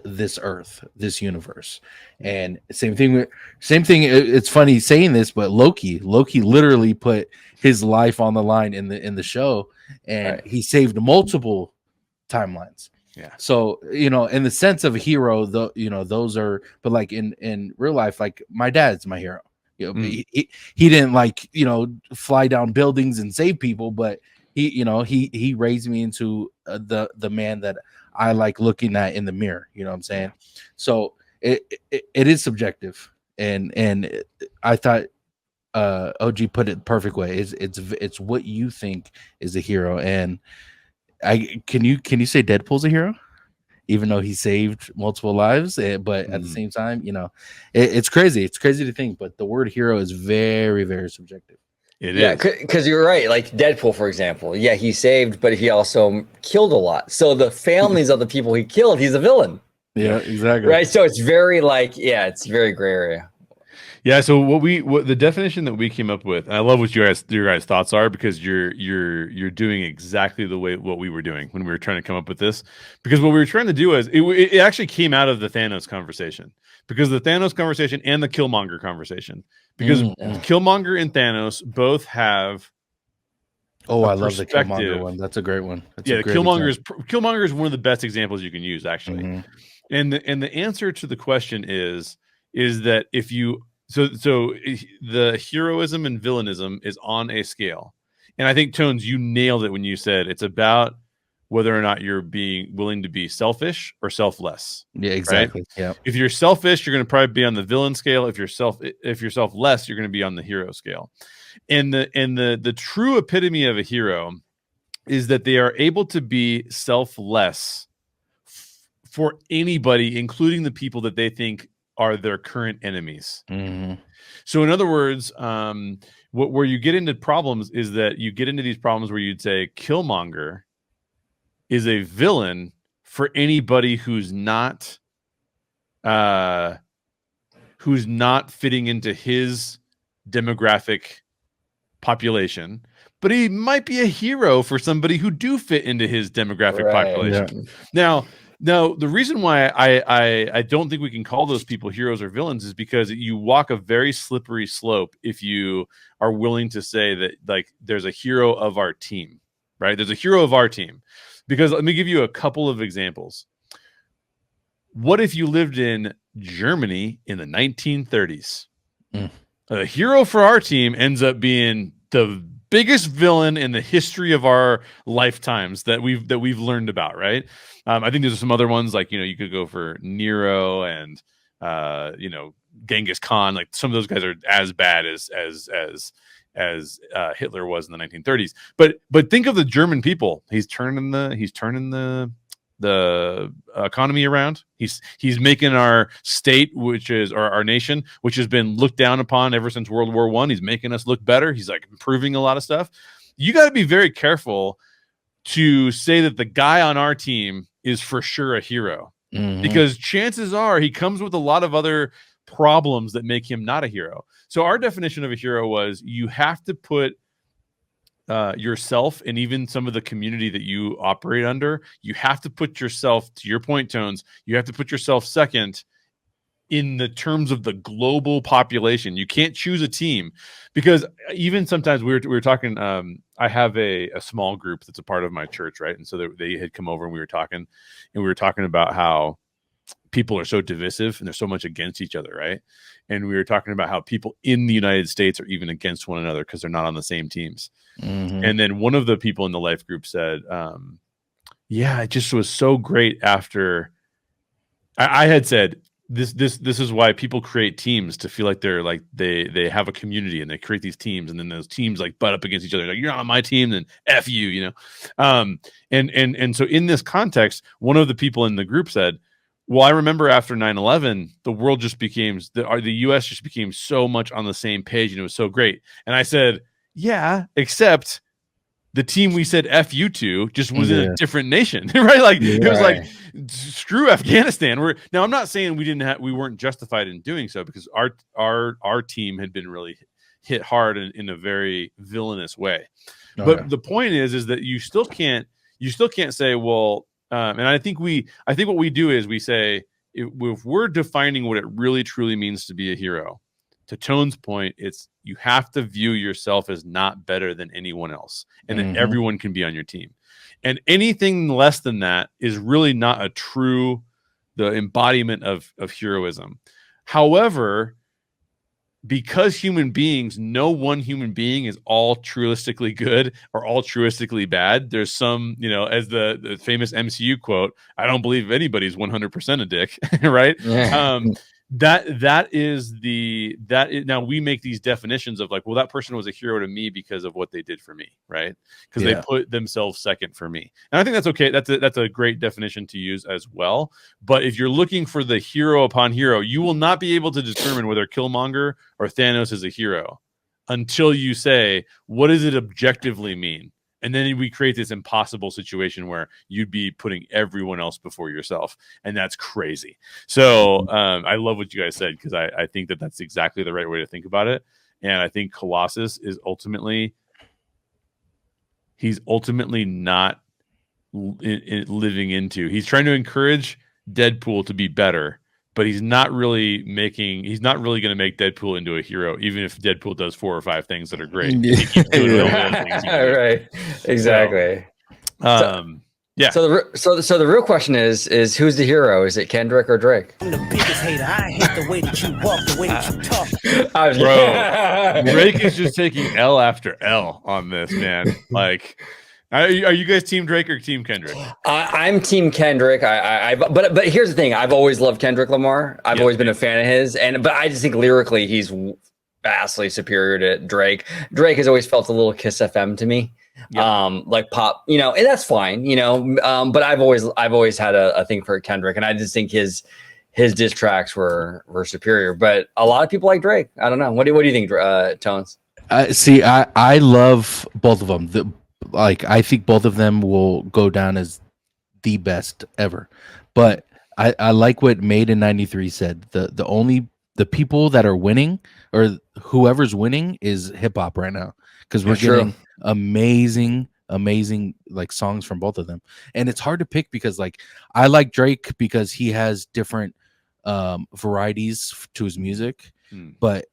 this earth, this universe. And same thing. It's funny saying this, but Loki literally put his life on the line in the show, and he saved multiple timelines. Yeah. So, in the sense of a hero, those are, but like in real life, like my dad's my hero. He didn't fly down buildings and save people, but he raised me into the man that I like looking at in the mirror. You know what I'm saying? So it is subjective, and I thought OG put it the perfect way. It's what you think is a hero, and can you say Deadpool's a hero, even though he saved multiple lives, but at the same time, it's crazy. It's crazy to think, but the word hero is very, very subjective. It is. Because you're right. Like Deadpool, for example. Yeah, he saved, but he also killed a lot. So the families of the people he killed, he's a villain. Yeah, exactly. Right. So it's very it's very gray area. Yeah. So what the definition that we came up with, and I love what your guys' thoughts are because you're doing exactly the way what we were doing when we were trying to come up with this. Because what we were trying to do is it actually came out of the Thanos conversation, because the Thanos conversation and the Killmonger conversation, because Killmonger and Thanos both have. Oh, I love the Killmonger one. That's a great one. Killmonger is one of the best examples you can use, actually. And the answer to the question is that if you so the heroism and villainism is on a scale, and I think Tones, you nailed it when you said it's about whether or not you're being willing to be selfish or selfless. Yeah, exactly. Right? Yeah. If you're selfish, you're going to probably be on the villain scale. If you're selfless, you're going to be on the hero scale. And the true epitome of a hero is that they are able to be selfless for anybody, including the people that they think are their current enemies. Mm-hmm. So in other words, where you get into problems is that you get into these problems where you'd say Killmonger is a villain for anybody who's not fitting into his demographic population, but he might be a hero for somebody who do fit into his demographic population. Yeah. Now, the reason why I don't think we can call those people heroes or villains is because you walk a very slippery slope if you are willing to say that, like, there's a hero of our team, right? There's a hero of our team. Because let me give you a couple of examples. What if you lived in Germany in the 1930s? A hero for our team ends up being the biggest villain in the history of our lifetimes that we've learned about, right? I think there's some other ones, like, you could go for Nero and Genghis Khan. Like, some of those guys are as bad as Hitler was in the 1930s. But think of the German people. He's turning the economy around. He's making our state, which is our nation, which has been looked down upon ever since World War I. He's making us look better. He's like improving a lot of stuff. You got to be very careful to say that the guy on our team is for sure a hero, because chances are he comes with a lot of other problems that make him not a hero. So our definition of a hero was you have to put yourself, and even some of the community that you operate under, you have to put yourself, to your point, Tones, you have to put yourself second in the terms of the global population. You can't choose a team, because even sometimes we were talking, I have a small group that's a part of my church, right? And so they had come over and we were talking about how people are so divisive and they're so much against each other, right? And we were talking about how people in the United States are even against one another because they're not on the same teams. And then one of the people in the life group said, yeah, it just was so great after I had said, this is why people create teams, to feel like they're like they have a community, and they create these teams, and then those teams like butt up against each other, like, you're not on my team, then F you, and so in this context, one of the people in the group said, well, I remember after 9/11, the world just became, the US just became so much on the same page, and it was so great. And I said, yeah, except the team we said F you to just was in a different nation, right? Like, it was like, screw Afghanistan. Now, I'm not saying we weren't justified in doing so, because our team had been really hit hard in a very villainous way. But the point is that you still can't say, well, and I think what we do is we say, if we're defining what it really truly means to be a hero, to Tone's point, it's you have to view yourself as not better than anyone else, and that everyone can be on your team. And anything less than that is really not the embodiment of heroism. However, because human beings, no one human being is altruistically good or altruistically bad. There's some, as the famous MCU quote, I don't believe anybody's 100% a dick, right? Yeah. Now we make these definitions of like, well, that person was a hero to me because of what they did for me, right? Because they put themselves second for me. And I think that's okay. That's a great definition to use as well. But if you're looking for the hero upon hero, you will not be able to determine whether Killmonger or Thanos is a hero until you say, what does it objectively mean? And then we create this impossible situation where you'd be putting everyone else before yourself. And that's crazy. So I love what you guys said, because I think that's exactly the right way to think about it. And I think Colossus is ultimately not living into. He's trying to encourage Deadpool to be better, but he's not really going to make Deadpool into a hero, even if Deadpool does 4 or 5 things that are great. Right. Exactly. Yeah. So the real question is who's the hero? Is it Kendrick or Drake? I'm the biggest hater. I hate the way that you walk, the way that you talk. Bro, Drake is just taking L after L on this, man. Like, Are you guys Team Drake or Team Kendrick? I'm Team Kendrick. But here's the thing. I've always loved Kendrick Lamar. I've always been a fan of his, but I just think lyrically he's vastly superior to Drake. Drake has always felt a little Kiss FM to me. Like pop, and that's fine, but I've always had a thing for Kendrick, and I just think his diss tracks were superior. But a lot of people like Drake. I don't know. What do you think, Tonez? See, I love both of them. I think both of them will go down as the best ever. But I like what Made in '93 said. The people that are winning, or whoever's winning, is hip hop right now, because we're getting amazing like songs from both of them. And it's hard to pick because like I like Drake because he has different varieties to his music, but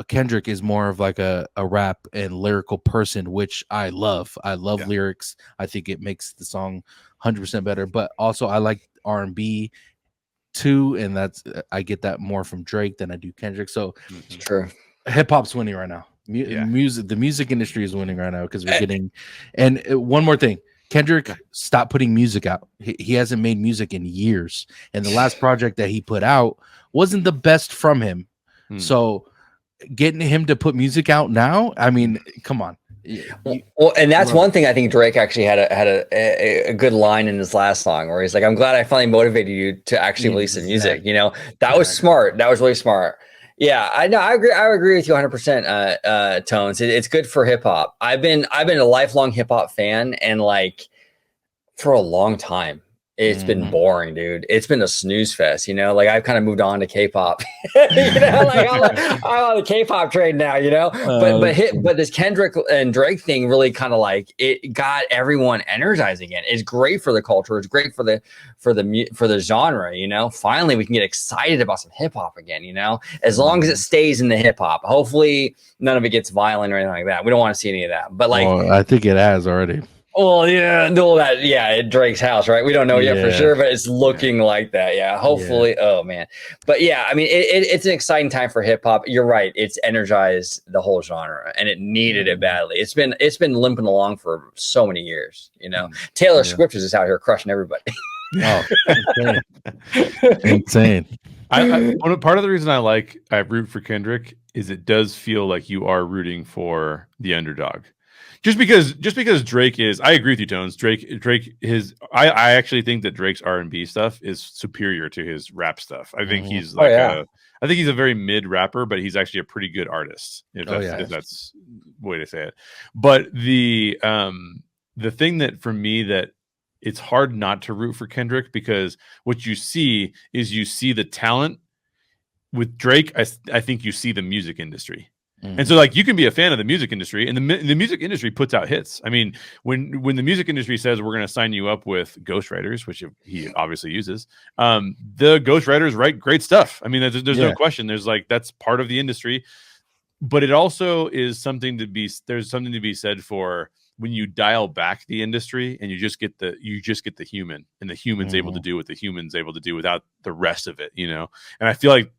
Kendrick is more of like a rap and lyrical person, which I love. I love lyrics. I think it makes the song 100% better. But also I like R&B too, and I get that more from Drake than I do Kendrick. So it's true. Hip hop's winning right now. The music industry is winning right now because we're getting. And one more thing, Kendrick stopped putting music out. He hasn't made music in years, and the last project that he put out wasn't the best from him. So getting him to put music out now, I mean, come on. Well, and that's one thing I think Drake actually had a good line in his last song where he's like, "I'm glad I finally motivated you to actually release the music." That was smart. That was really smart. Yeah, I know. I agree with you 100%. Tonez. It's good for hip hop. I've been a lifelong hip hop fan, and like for a long time, it's been boring, dude. It's been a snooze fest, Like I've kind of moved on to K-pop, Like I'm on the K-pop train now, But this Kendrick and Drake thing really kind of like it got everyone energized again. It's great for the culture. It's great for the genre, Finally, we can get excited about some hip hop again, As long as it stays in the hip hop. Hopefully, none of it gets violent or anything like that. We don't want to see any of that. But like, I think it has already. Well, at Drake's house, right? We don't know yet for sure, but it's looking like that. Yeah, hopefully. Yeah. Oh man, but yeah, I mean, it's an exciting time for hip hop. You're right; it's energized the whole genre, and it needed it badly. It's been limping along for so many years. Taylor Swift is just out here crushing everybody. Oh, insane! Part of the reason I root for Kendrick is it does feel like you are rooting for the underdog. Just because Drake is, I agree with you, Tonez. I actually think that Drake's R&B stuff is superior to his rap stuff. I think he's I think he's a very mid rapper, but he's actually a pretty good artist. If that's the way to say it. But the thing that for me that it's hard not to root for Kendrick, because what you see is the talent. With Drake, I think you see the music industry. And so like you can be a fan of the music industry, and the music industry puts out hits. I mean, when the music industry says we're going to sign you up with ghostwriters, which he obviously uses, the ghostwriters write great stuff. I mean, there's no question. There's that's part of the industry, but it also is there's something to be said for when you dial back the industry and you just get the human, and the human's able to do what the human's able to do without the rest of it, And I feel like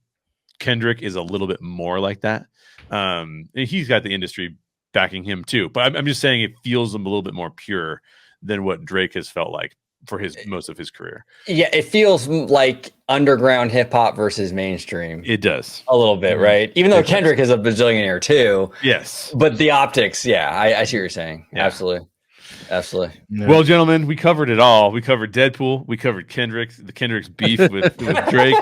Kendrick is a little bit more like that. And he's got the industry backing him too, but I'm just saying it feels a little bit more pure than what Drake has felt like for most of his career. Yeah, it feels like underground hip hop versus mainstream. It does a little bit, right? Even though Kendrick is a bazillionaire too. Yes, but the optics, I see what you're saying. Yeah. Absolutely. Yeah. Well, gentlemen, we covered it all. We covered Deadpool. We covered Kendrick's beef with Drake.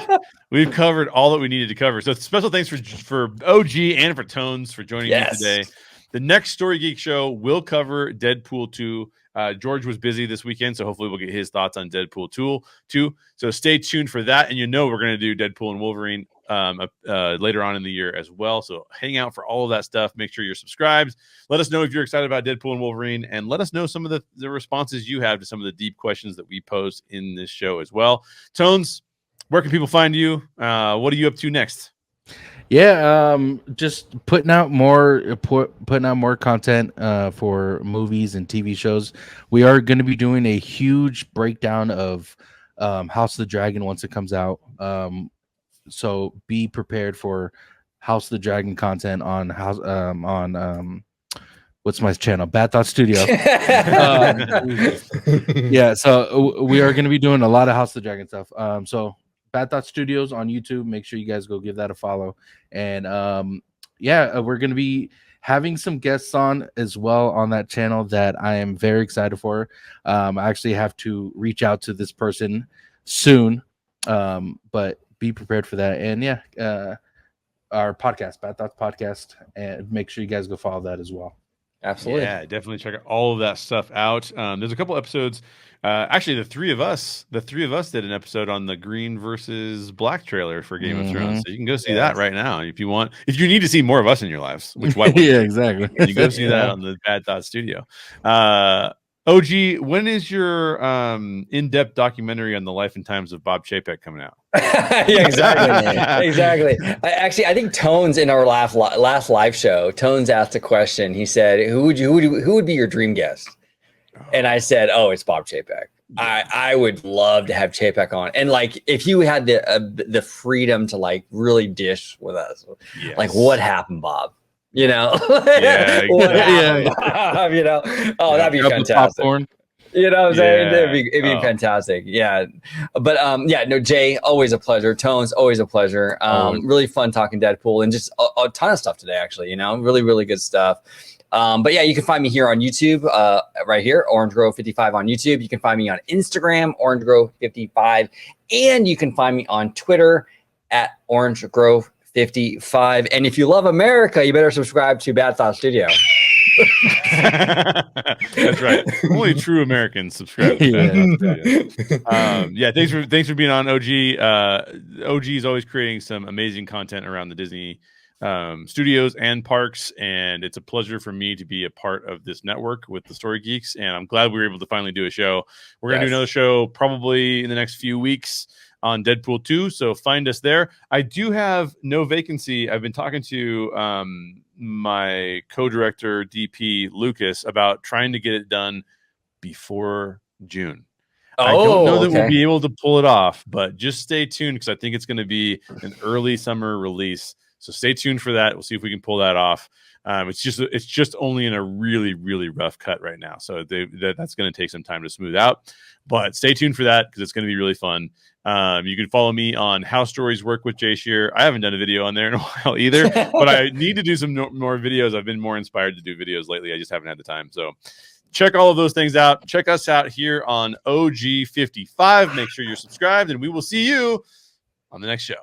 We've covered all that we needed to cover. So special thanks for OG and for Tonez for joining me today. The next Story Geek show will cover Deadpool 2. George was busy this weekend, so hopefully we'll get his thoughts on Deadpool 2. So stay tuned for that. And we're going to do Deadpool and Wolverine later on in the year as well. So hang out for all of that stuff. Make sure you're subscribed. Let us know if you're excited about Deadpool and Wolverine, and let us know some of the responses you have to some of the deep questions that we posed in this show as well. Tonez, where can people find you? What are you up to next? Just putting out more content for movies and TV shows. We are going to be doing a huge breakdown of House of the Dragon once it comes out. So be prepared for House of the Dragon content on what's my channel? Bad Thought Studio. Yeah, so we are going to be doing a lot of House of the Dragon stuff. So Bad Thought Studios on YouTube. Make sure you guys go give that a follow. And we're going to be having some guests on as well on that channel that I am very excited for. I actually have to reach out to this person soon, but be prepared for that. And our podcast, Bad Thoughts Podcast, and make sure you guys go follow that as well. Absolutely. Yeah, definitely check all of that stuff out. There's a couple episodes. Actually, the three of us did an episode on the green versus black trailer for Game of Thrones. So you can go see that right now if you want. If you need to see more of us in your lives, which why wouldn't yeah, exactly. you go see that on the Bad Thought Studio. OG, when is your in-depth documentary on the life and times of Bob Chapek coming out? Yeah, exactly. I think Tonez in our last live show, Tonez asked a question. He said, "Who would be your dream guest?" And I said, "Oh, it's Bob Chapek." I would love to have Chapek on, and like if you had the freedom to like really dish with us, like what happened, Bob? You know, Bob, you know, that'd be fantastic. Popcorn. You know what I'm saying? It'd be fantastic. Yeah. But Jay, always a pleasure. Tonez, always a pleasure. Really fun talking Deadpool and just a ton of stuff today, actually, you know, really, really good stuff. But yeah, you can find me here on YouTube, right here, Orange Grove 55 on YouTube. You can find me on Instagram, Orange Grove 55, and you can find me on Twitter at Orange Grove 55. And if you love America, you better subscribe to Bad Thought Studio. That's right. Only true Americans subscribe to that. Thanks for being on, OG. OG is always creating some amazing content around the Disney studios and parks, and it's a pleasure for me to be a part of this network with the Story Geeks, and I'm glad we were able to finally do a show. We're gonna do another show probably in the next few weeks on Deadpool 2, so find us there. I do have no vacancy. I've been talking to my co-director DP Lucas about trying to get it done before June. I don't know that we'll be able to pull it off, but just stay tuned because I think it's going to be an early summer release. So stay tuned for that. We'll see if we can pull that off. It's just only in a really, really rough cut right now. So that's going to take some time to smooth out. But stay tuned for that because it's going to be really fun. You can follow me on How Stories Work with Jay Sherer. I haven't done a video on there in a while either, but I need to do some more videos. I've been more inspired to do videos lately. I just haven't had the time. So check all of those things out. Check us out here on OG55. Make sure you're subscribed, and we will see you on the next show.